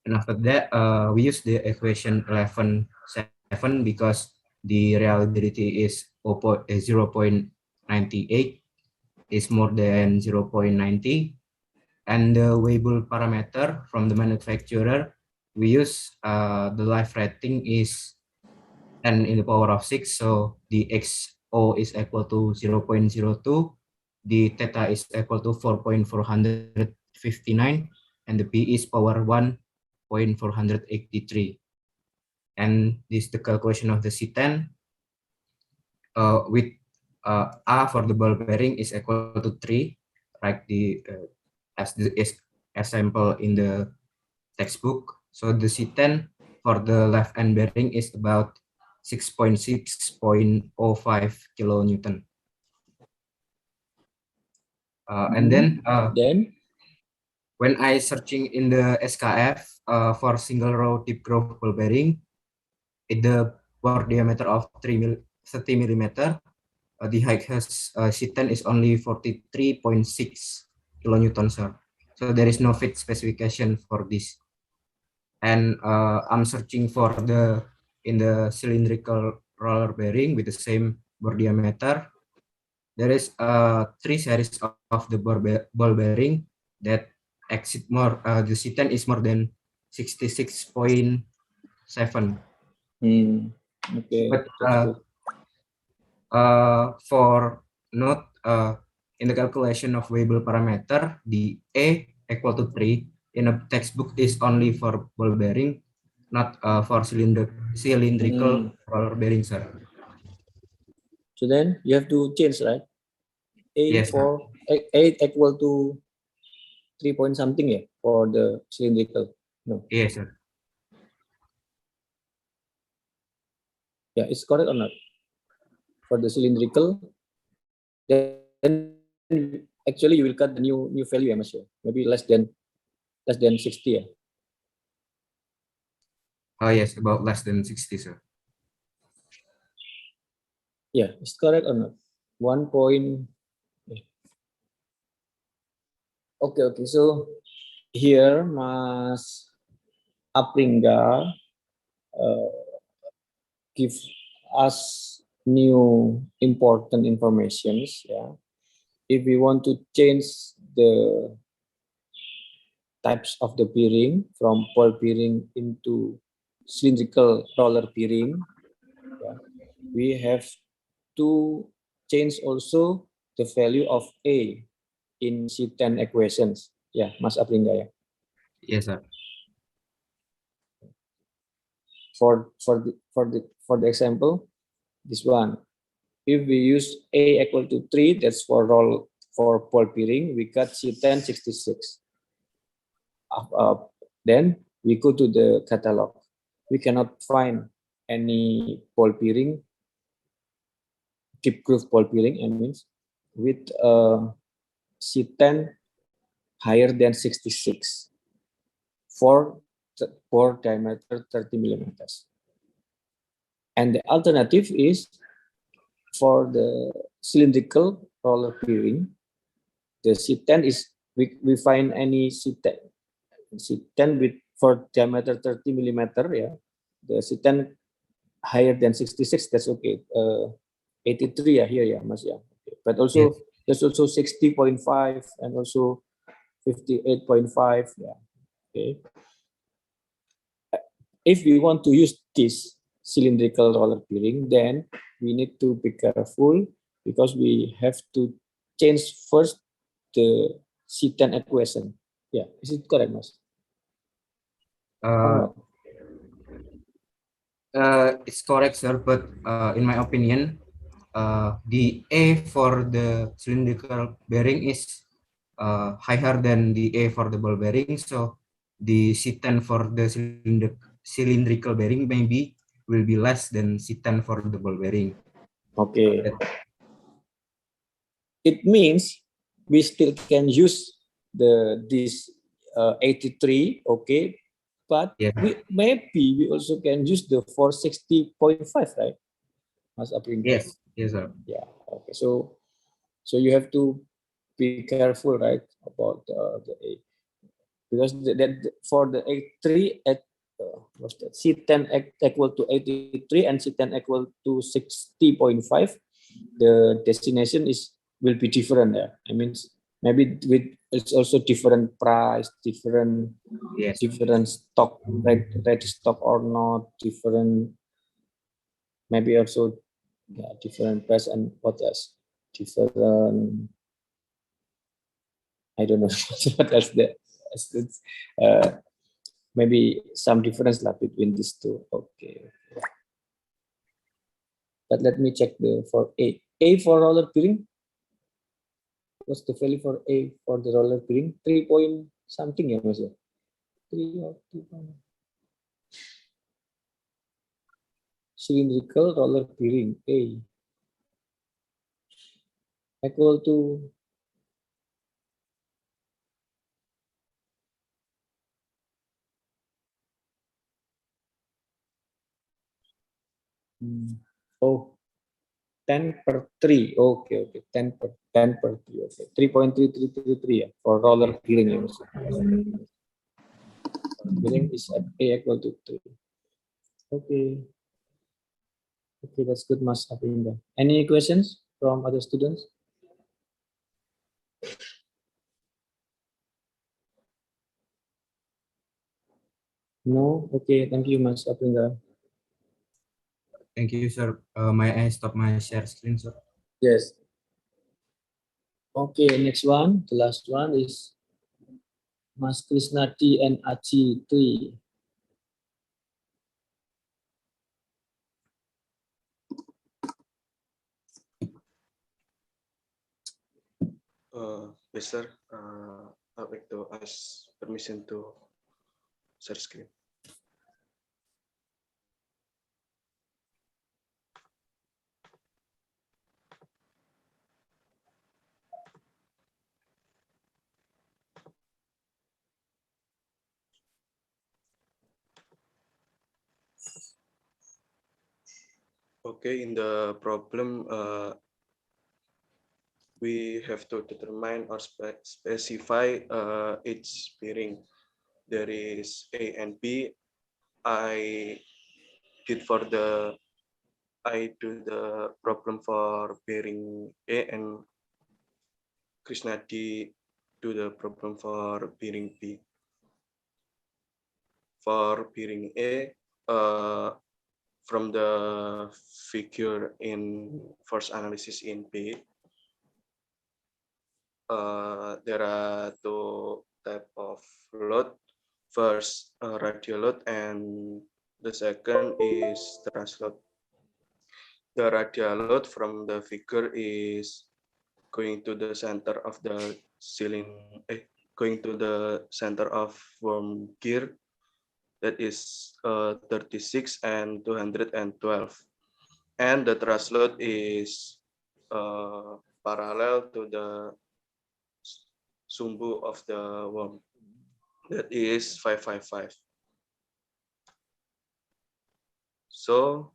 And after that, we use the equation 11.7 because the reliability is 0.98 is more than 0.90. And the Weibull parameter from the manufacturer, we use the life rating is 10 in the power of 6. So the XO is equal to 0.02. The theta is equal to 4.459. And the P is power 1.483. And this is the calculation of the C10 with A for the ball bearing is equal to 3, like the as sample in the textbook. So the C10 for the left end bearing is about 6.6.05 kilonewton. And then when I searching in the SKF for single row tip groove ball bearing, at the bore diameter of 30 millimeter, the height has C10 is only 43.6 kilonewton, sir. So there is no fit specification for this. And I'm searching for in the cylindrical roller bearing with the same bore diameter. There is 3 series of the ball bearing that exceed more. The C10 is more than 66.7. Okay. But for note, in the calculation of Weibull parameter, the A equal to 3 in a textbook is only for ball bearing, not for cylindrical roller bearing, sir. So then you have to change, right? A Yes, sir. for A equal to 3 point something, yeah, for the cylindrical. No. Yes, sir. Yeah, it's correct or not? For the cylindrical, then actually you will cut the new value, Mas. Maybe less than 60, yeah. Oh yes, about less than 60, sir. Yeah, it's correct or not? 1 point. Okay. So here, Mas Apringa give us new important informations. Yeah, if we want to change the types of the bearing from ball bearing into cylindrical roller bearing, yeah, we have to change also the value of A in C10 equations. Yeah, Mas Apringa, yeah. Yes, sir. For the example, this one, if we use A equal to 3, that's for ball bearing, we got C10 66. Then we go to the catalog. We cannot find any ball bearing, tip groove ball bearing, with C10 higher than 66 for bore diameter 30 millimeters. And the alternative is for the cylindrical roller bearing, the C10 is, we find any C10 with for diameter 30 millimeter, yeah, the C10 higher than 66, that's okay. 83, yeah, here, yeah, Mas, yeah. Okay. But also, yes, there's also 60.5 and also 58.5, yeah, okay. If we want to use this cylindrical roller bearing, then we need to be careful because we have to change first the C10 equation. Yeah, is it correct, Mas? It's correct, sir, but in my opinion, the A for the cylindrical bearing is higher than the A for the ball bearing. So the C10 for the cylindrical bearing maybe will be less than C10 for the ball bearing. Okay. It means we still can use this 83, okay, but Yeah. we also can use the 460.5, right, Mas Aprinda? Yes, yes, sir. Yeah. Okay. So you have to be careful, right, about the A, because for the A3 at what's that, C10 equal to 83 and C10 equal to 60.5, the destination will be different. Yeah, I mean, maybe with it's also different price, different Yes. stock, ready stock or not, different, maybe also, yeah, different price, and what else, different, I don't know what else there. Uh, maybe some difference lah between these two. Okay, but let me check the for A. A for roller bearing. What's the value for A for the roller bearing? 3 point something, ya, Mas, ya? 3 or 2 point. Cylindrical roller bearing A equal to oh, 10 per 3. Okay, 10 per 3. Okay, 3.3333, yeah, for roller bearing, ya, Mas. Bearing is at A equal to 3. Okay. Okay, that's good, Mas Apinda. Any questions from other students? No? Okay, thank you, Mas Apinda. Thank you, sir. May I stop my share screen, sir? Yes. Okay, next one, the last one is Mas Krisnati and Aci 3. Yes, sir. I'd like to ask permission to share screen. Okay, in the problem, we have to determine or specify each bearing. There is A and B. I do the problem for bearing A, and Krishnadi do the problem for bearing B. For bearing A, from the figure in force analysis in B, there are two type of load. First, radial load, and the second is transload. The radial load from the figure is going to the center of the going to the center of worm gear, that is 36 and 212. And the transload is parallel to the sumbu of the worm, that is 555. So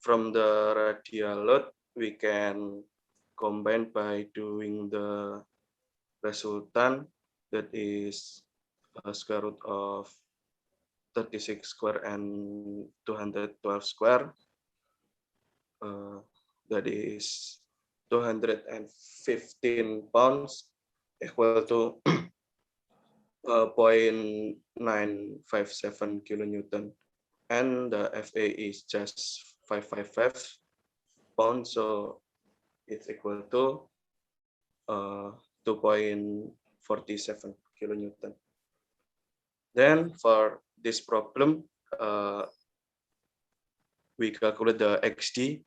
from the radial load, we can combine by doing the resultant, that is square root of 36 square and 212 square. That is 215 pounds, equal to 0.957 kilonewton, and the FA is just 555 pounds, so it's equal to 2.47 kilonewton. Then for this problem, we calculate the XD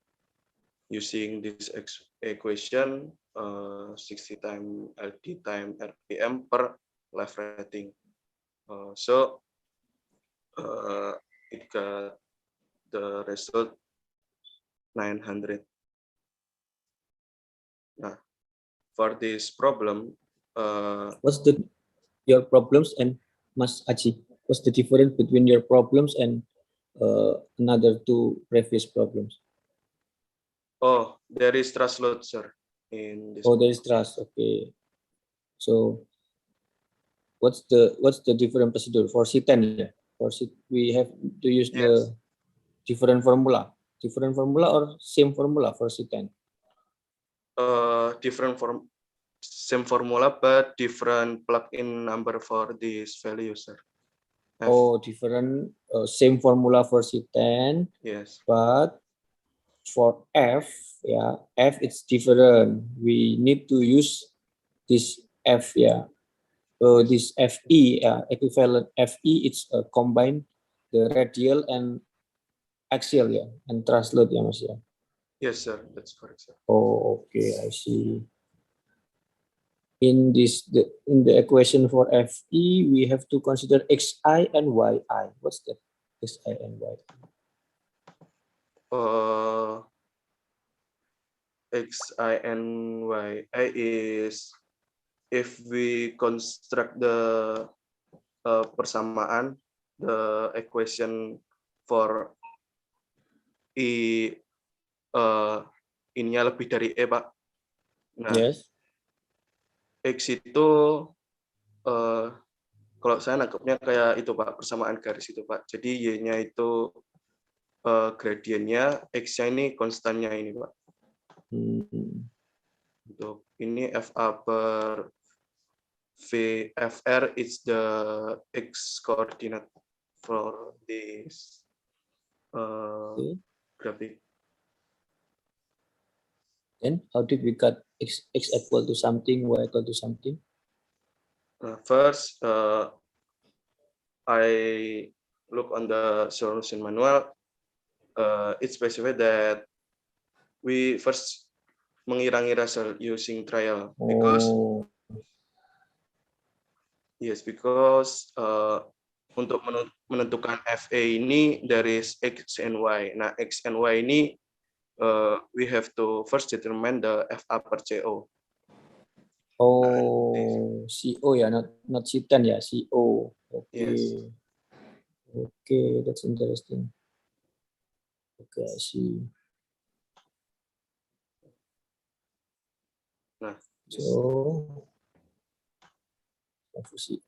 using this equation, 60 times LD times RPM per life rating. So it got the result 900. Nah, for this problem, What's your problems and Mas Aji? What's the difference between your problems and another two previous problems? oh, there is trust load, sir, in this. Oh, there is trust. Okay. So what's the different procedure for C10? Yeah? For C, we have to use Yes. the different formula or same formula for C10? Different form, same formula, but different plug-in number for this value, sir. F. Oh, different, same formula for C10, Yes. but for F, yeah, F it's different. We need to use this F, yeah. This FE, equivalent FE, it's combine the radial and axial, yeah, and translate, yeah, Mas, yeah. Yes, sir. That's correct, sir. Oh, okay, I see. In the equation for FE, we have to consider xi and yi. What's that? Xi and yi. X, I, and Y. I is if we construct the persamaan, the equation for I ininya lebih dari E, Pak. Nah, Yes. X itu kalau saya nangkepnya kayak itu, Pak, persamaan garis itu, Pak. Jadi Y-nya itu gradiennya, X-nya ini konstannya ini, Pak. Untuk ini FA per VFR is the X coordinate for this graphic. Then how did we got x equal to something, y equal to something? First, I look on the solution manual. It specifies that we first mengira-ngira using trial because because untuk menentukan FA ini dari X and Y. Nah, X and Y ini we have to first determine the FA per CO. Oh, CO ya, not C10 ya, CO. Okay. Yes. Okay, that's interesting. Okay, I see. Nah, so okay.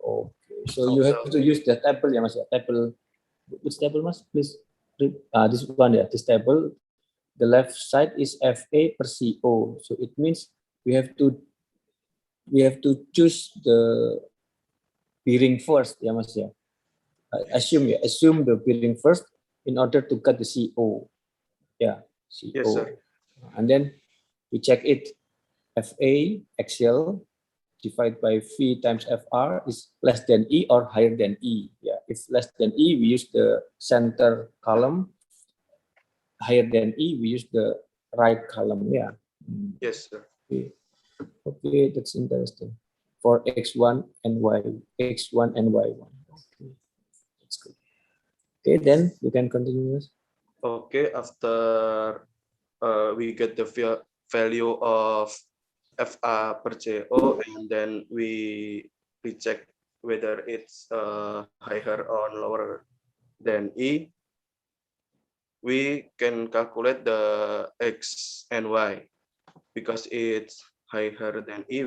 So you have to use the table ya, Mas ya. Table, which table, Mas? Please read. This one ya, this table. The left side is FA per CO. So it means we have to choose the bearing first, ya, Mas ya. Assume the bearing first in order to cut the CO. Yeah, CO. Yes, sir. And then we check it. FA axial divided by V times FR is less than E or higher than E. Yeah, if less than E, we use the center column. Higher than E, we use the right column. Yeah. Yes, sir. Okay, that's interesting. For X1 and X1 and Y1. Okay, that's good. Okay, then you can continue. Okay, after we get the value of FA per CO, and then we recheck whether it's higher or lower than E, we can calculate the X and Y. Because it's higher than E,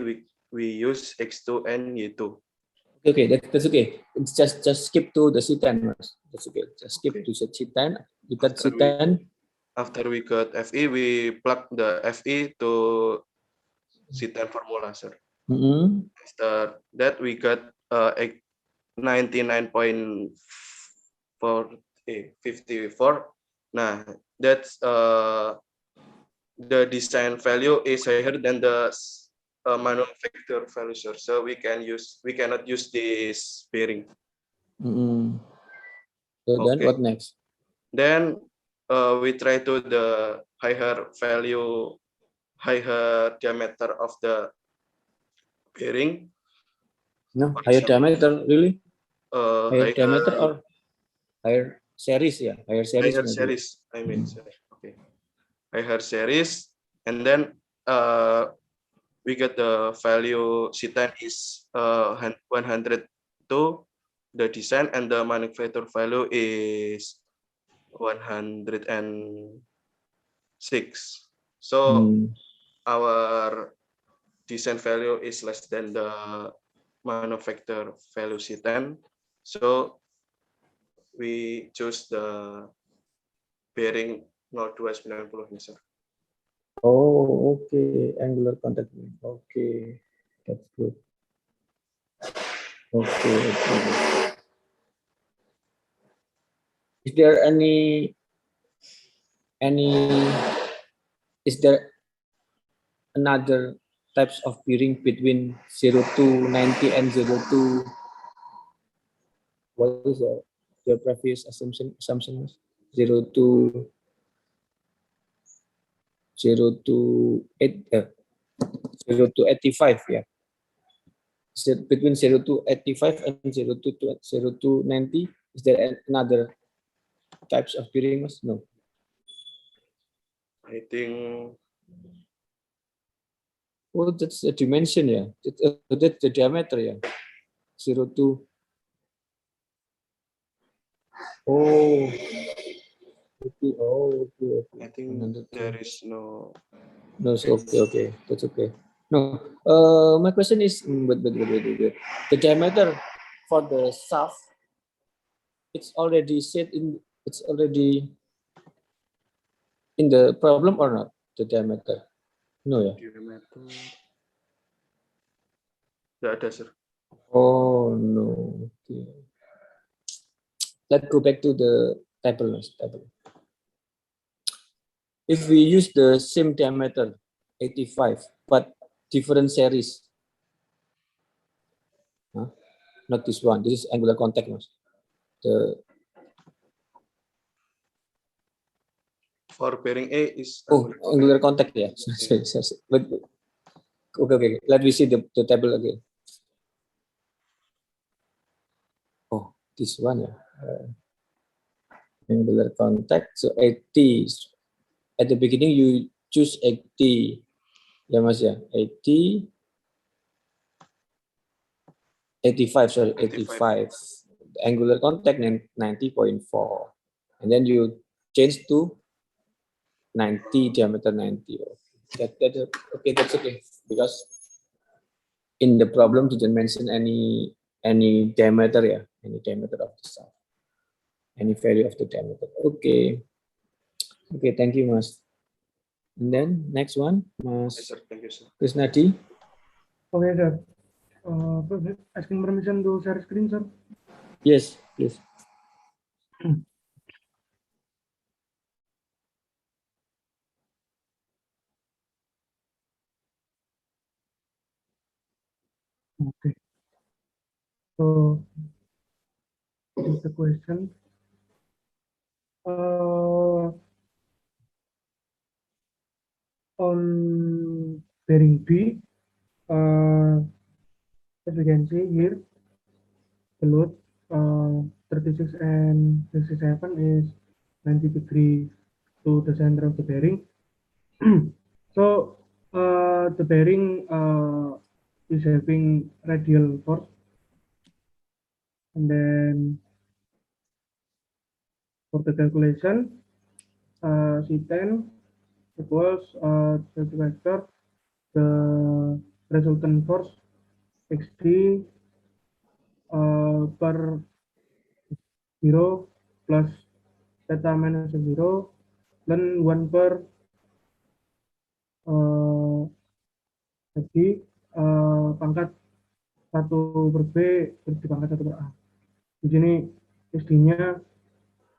we use X2 and Y2. Okay, that's okay. It's just skip to the C10. That's okay. Just skip to C10. You got C10. After we got FE, we plug the FE to C10 formula, sir. After that, we got 99.54. Nah, that's the design value is higher than the manufacturer value, sir. So we cannot use this bearing. So then what next? Then we try to the higher diameter of the bearing. No, higher diameter, really? Higher diameter or? higher series, yeah, higher series higher maybe. series. I mean, sorry. Okay, higher series, and then we get the value C10 is 102, the design, and the manufacturer value is 106. So our design value is less than the manufacturer value C10. So we choose the bearing 0290 ini, sir. Oh, okay. Angular contact. Okay, that's good. Okay, okay. Is there is there another types of bearing between 0290 and 02? What is the previous assumption was 02 0285, yeah. Between 0285 and 0290, is there another types of bearing? No. I think Oh, that's the dimension, yeah. That's the diameter, yeah. 02. Oh, okay. Oh, okay. I think there is no. No, it's okay, okay. That's okay. No, my question is, wait. The diameter for the shaft, it's already set in. It's already in the problem or not? The diameter? No, yeah. Diameter. Tidak ada, sir. Oh no. Okay. Let's go back to the table. If we use the same diameter, 85, but different series, not this one. This is angular contact, mas. The For bearing A is angular contact, yeah. Sorry. But okay. Let me see the table again. Oh, this one, yeah. Angular contact. So 80. At the beginning, you choose 80. Yeah, mas, yeah. 80. 85, sorry, 85. The angular contact 90.4. And then you change to 90, diameter 90. Okay, that's okay. Because in the problem didn't mention any diameter, yeah, any diameter of the shaft, any value of the diameter. Okay, thank you, Mas. And then next one, Mas Yes, sir. Thank you, sir. Krisnadi. Okay, sir. Asking permission to share screen, sir. Yes, please. Okay. So this is the question. On bearing B, as we can see here, the load 36 and 67 is 90 degrees to the center of the bearing. So the bearing is having radial force, and then for the calculation, C10 equals safety factor, the resultant force XD per 0 plus theta minus 0 dan 1 per jadi pangkat 1 per B di pangkat 1 per A. Di sini SD-nya,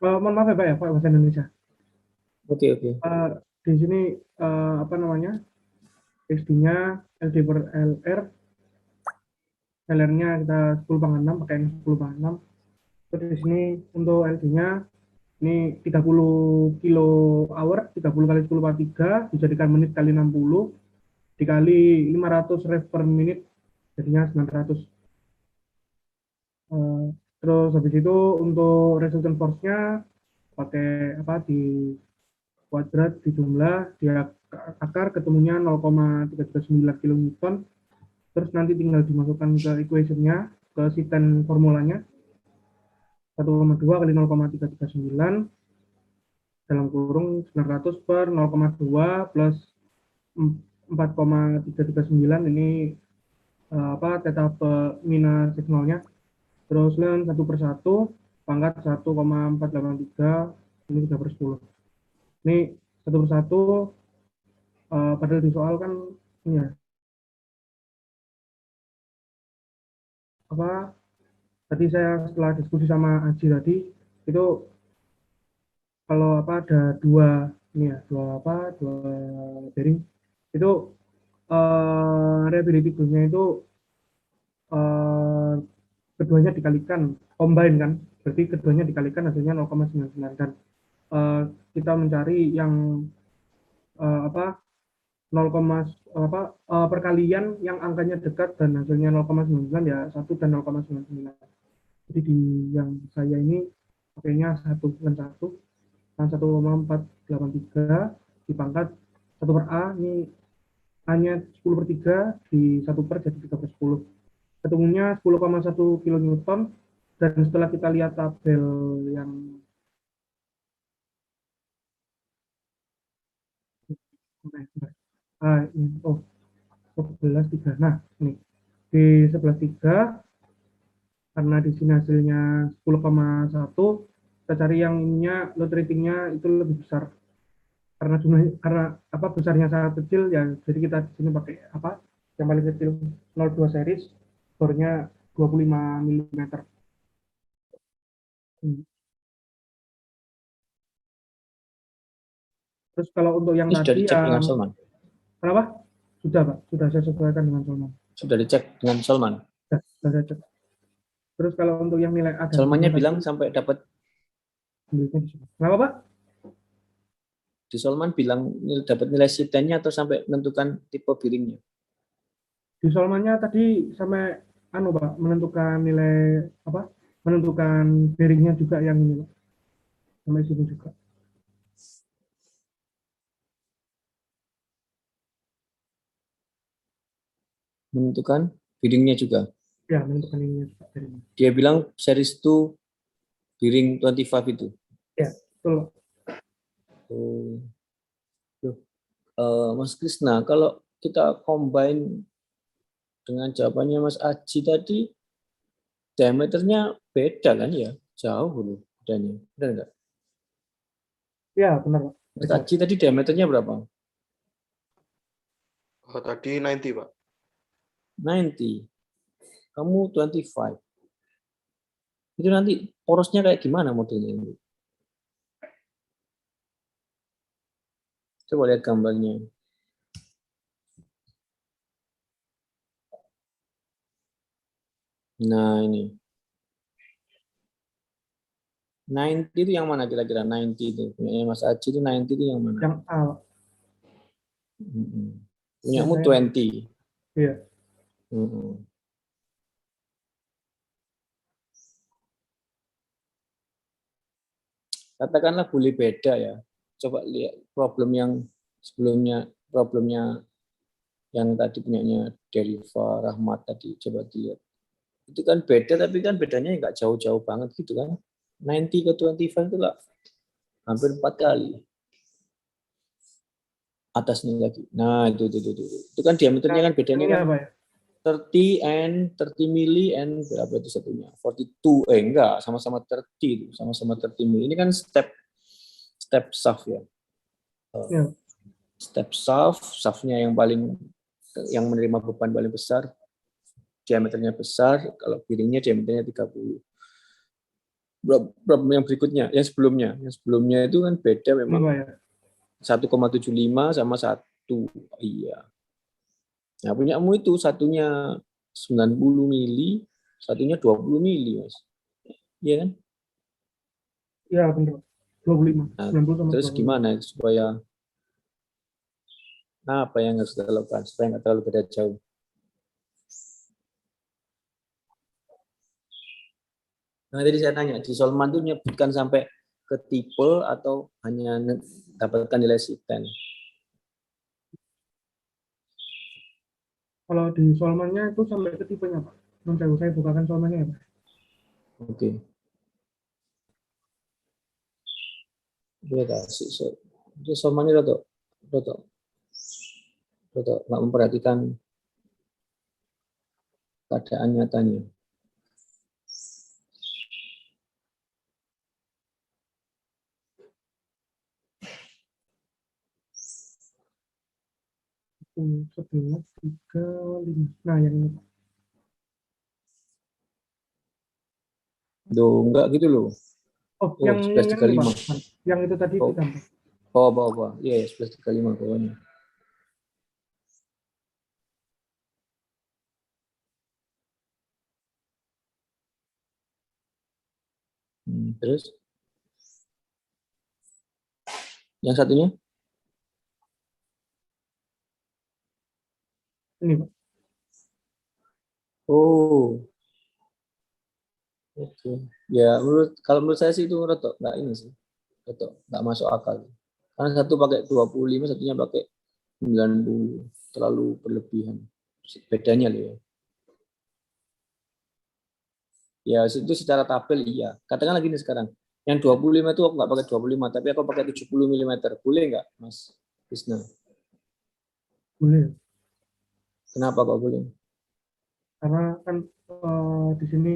mohon maaf ya Pak ya, Pak bahasa Indonesia. Oke. Di sini apa namanya, SD-nya LD per LR, LR-nya kita 10/6, pakai 10/6. Terus di sini untuk LD-nya ini 30 kilo hour, 30 kali 10 per 3 dijadikan menit kali 60 dikali 500 rev per menit, jadinya 900. Terus habis itu untuk resultant force-nya pakai apa di kuadrat dijumlah dia akar ketemunya 0,339 kN. Terus nanti tinggal dimasukkan ke equation-nya, ke C10 formulanya 1,2 kali 0,339 dalam kurung 900 per 0,2 plus 4,339 ini apa theta minus x0-nya. Terus ln 1/1 pangkat 1,483 ini 3/10. Ini 1/1 padahal di soal kan ini ya apa tadi saya setelah diskusi sama Aji tadi itu kalau apa ada dua ini ya dua bearing itu reliability goal-nya itu keduanya dikalikan combine kan, berarti keduanya dikalikan hasilnya 0,99 dan kita mencari yang apa 0, perkalian yang angkanya dekat dan hasilnya 0,99 ya 1 dan 0,99. Jadi di yang saya ini pakainya 1 dan 1 dan 1,483 dipangkat 1/A ini hanya 10/3 di 1/, jadi 3/10. Ketemunya 10,1 kN dan setelah kita lihat tabel yang ini, 11,3. Nah, ini di 11,3 karena di sini hasilnya 10,1, kita cari yang ininya load ratingnya itu lebih besar. Karena apa besarnya sangat kecil ya, jadi kita di sini pakai apa yang paling kecil 02 series, bornya 25 mm. Terus kalau untuk yang Ini sudah tadi dicek yang dengan Salman. kenapa? Sudah Pak, sudah saya sesuaikan dengan Salman. Sudah dicek dengan Salman. Sudah saya cek. Terus kalau untuk yang nilai ada Salmannya bilang sampai dapat. Kenapa Pak? Di Salman bilang dapat nilai C10-nya atau sampai menentukan tipe bearingnya. Di Salmannya tadi sampai Pak menentukan nilai apa? Menentukan bearingnya juga yang ini Pak. Sampai sini juga. Menentukan bearingnya juga. Ya, menentukan ini. Dia bilang series 2 bearing 25 itu. Ya, betul. Mas Krisna, kalau kita combine dengan jawabannya Mas Aji tadi, diameternya beda kan ya? Jauh loh bedanya. Benar nggak? Ya, benar Pak. Mas Aji tadi diameternya berapa? Tadi 90, Pak. 90. Kamu 25. Itu nanti porosnya kayak gimana modelnya ini? Coba lihat gambarnya. Nah, ini. 90 itu yang mana kira-kira? 90 itu. Punya Mas Aji itu 90 itu yang mana? Yang A. Punyamu 20. Iya. Katakanlah boleh beda ya. Coba lihat problem yang sebelumnya, problemnya yang tadi punyanya Deriva Rahmat tadi, coba dilihat. Itu kan beda, tapi kan bedanya nggak jauh-jauh banget gitu kan. 90 ke 25 itu lah hampir 4 kali. Atasnya lagi. Nah, itu. Itu kan diameternya kan bedanya kan 30 and 30 milli and berapa itu satunya? 42. Enggak, sama-sama 30 itu, sama-sama 30 milli. Ini kan step shaft ya. Step shaftnya yang menerima beban paling besar, diameternya besar, kalau bearingnya diameternya 30. Problem yang berikutnya, yang sebelumnya itu kan beda memang 1,75 sama 1. Iya. Nah, punyamu itu satunya 90 mili, satunya 20 mili, Mas. Iya kan? Iya, benar. 25. Nah, 90 sama terus 20. gimana supaya apa yang harus kita lakukan supaya nggak terlalu beda jauh? Nah, tadi saya tanya, di Solman itu menyebutkan sampai ke tipe atau hanya dapatkan nilai C10? Kalau di Solmannya itu sampai ke tipenya, Pak. Saya bukakan Solmannya ya, Pak. Oke. Dia kasih dia Solmannya rotok nggak memperhatikan keadaan nyatanya. Sebelumnya 35. Nah, yang ini, Pak. Duh, enggak gitu loh. Oh, Oh, yang ini, 11.35. Pak. Yang itu tadi Oh. ditambah. Oh, bawah. Iya, 11.35 bawahnya. Terus? Yang satunya? Ini, Pak. Oh. Oke. Ya, kalau menurut saya sih itu rotok. Nggak ini sih. Rotok. Nggak masuk akal. Karena satu pakai 25, satunya pakai 90. Terlalu berlebihan. Bedanya loh ya. Ya, itu secara tabel iya. Katakanlah gini sekarang. Yang 25 itu aku nggak pakai 25, tapi aku pakai 70 mm. Boleh nggak, Mas Krisna? Boleh. Kenapa kok boleh? Karena kan di sini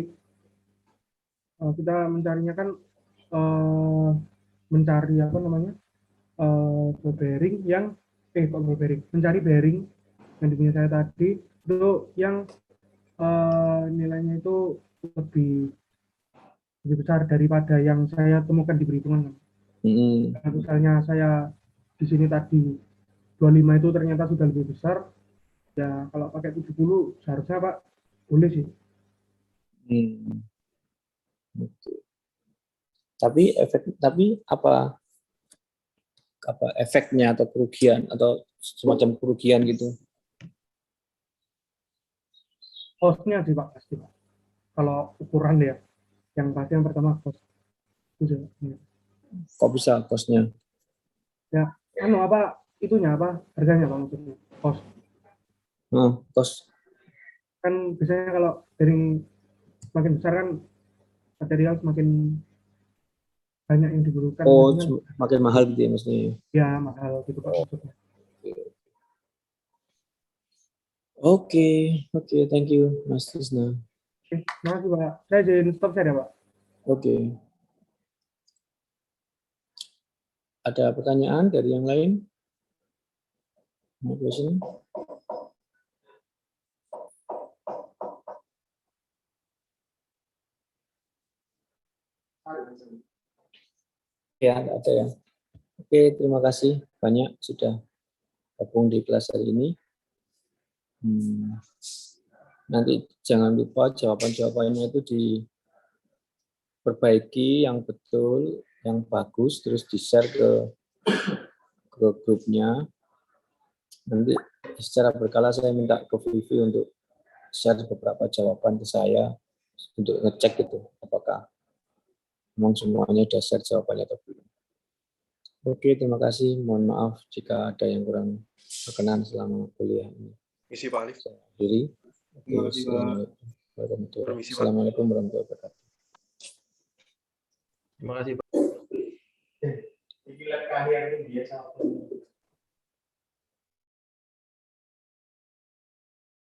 kita mencarinya kan mencari apa namanya bearing yang mencari bearing yang dipunya saya tadi itu yang nilainya itu lebih besar daripada yang saya temukan di perhitungan. Nah, misalnya saya di sini tadi 25 itu ternyata sudah lebih besar, ya kalau pakai 70 seharusnya Pak boleh sih. Tapi apa efeknya atau kerugian atau semacam kerugian gitu? Costnya sih Pak pasti Pak. Kalau ukuran ya, yang pasti yang pertama cost. Itu ya. Kok bisa costnya? Ya, apa itunya apa harganya Pak maksudnya cost. Cost. Kan biasanya kalau bearing semakin besar kan material semakin banyak yang dibutuhkan. Oh, makin mahal gitu ya maksudnya. Ya, mahal gitu Pak maksudnya. Oke, thank you Mas Tisna. Oke, makasih Pak. Saya jadi stop saya ya Pak. Oke. Ada pertanyaan dari yang lain? No question? Ya, ada ya. Oke, terima kasih banyak sudah gabung di kelas hari ini. Nanti jangan lupa jawaban-jawabannya itu diperbaiki yang betul, yang bagus, terus di-share ke grupnya. Nanti secara berkala saya minta ke Vivi untuk share beberapa jawaban ke saya untuk ngecek itu apakah memang semuanya sudah share jawabannya atau belum. Oke, terima kasih. Mohon maaf jika ada yang kurang berkenan selama kuliah ini. Misi Pak Alif. Diri. Terima kasih, Pak. Assalamualaikum warahmatullahi wabarakatuh. Terima kasih Pak.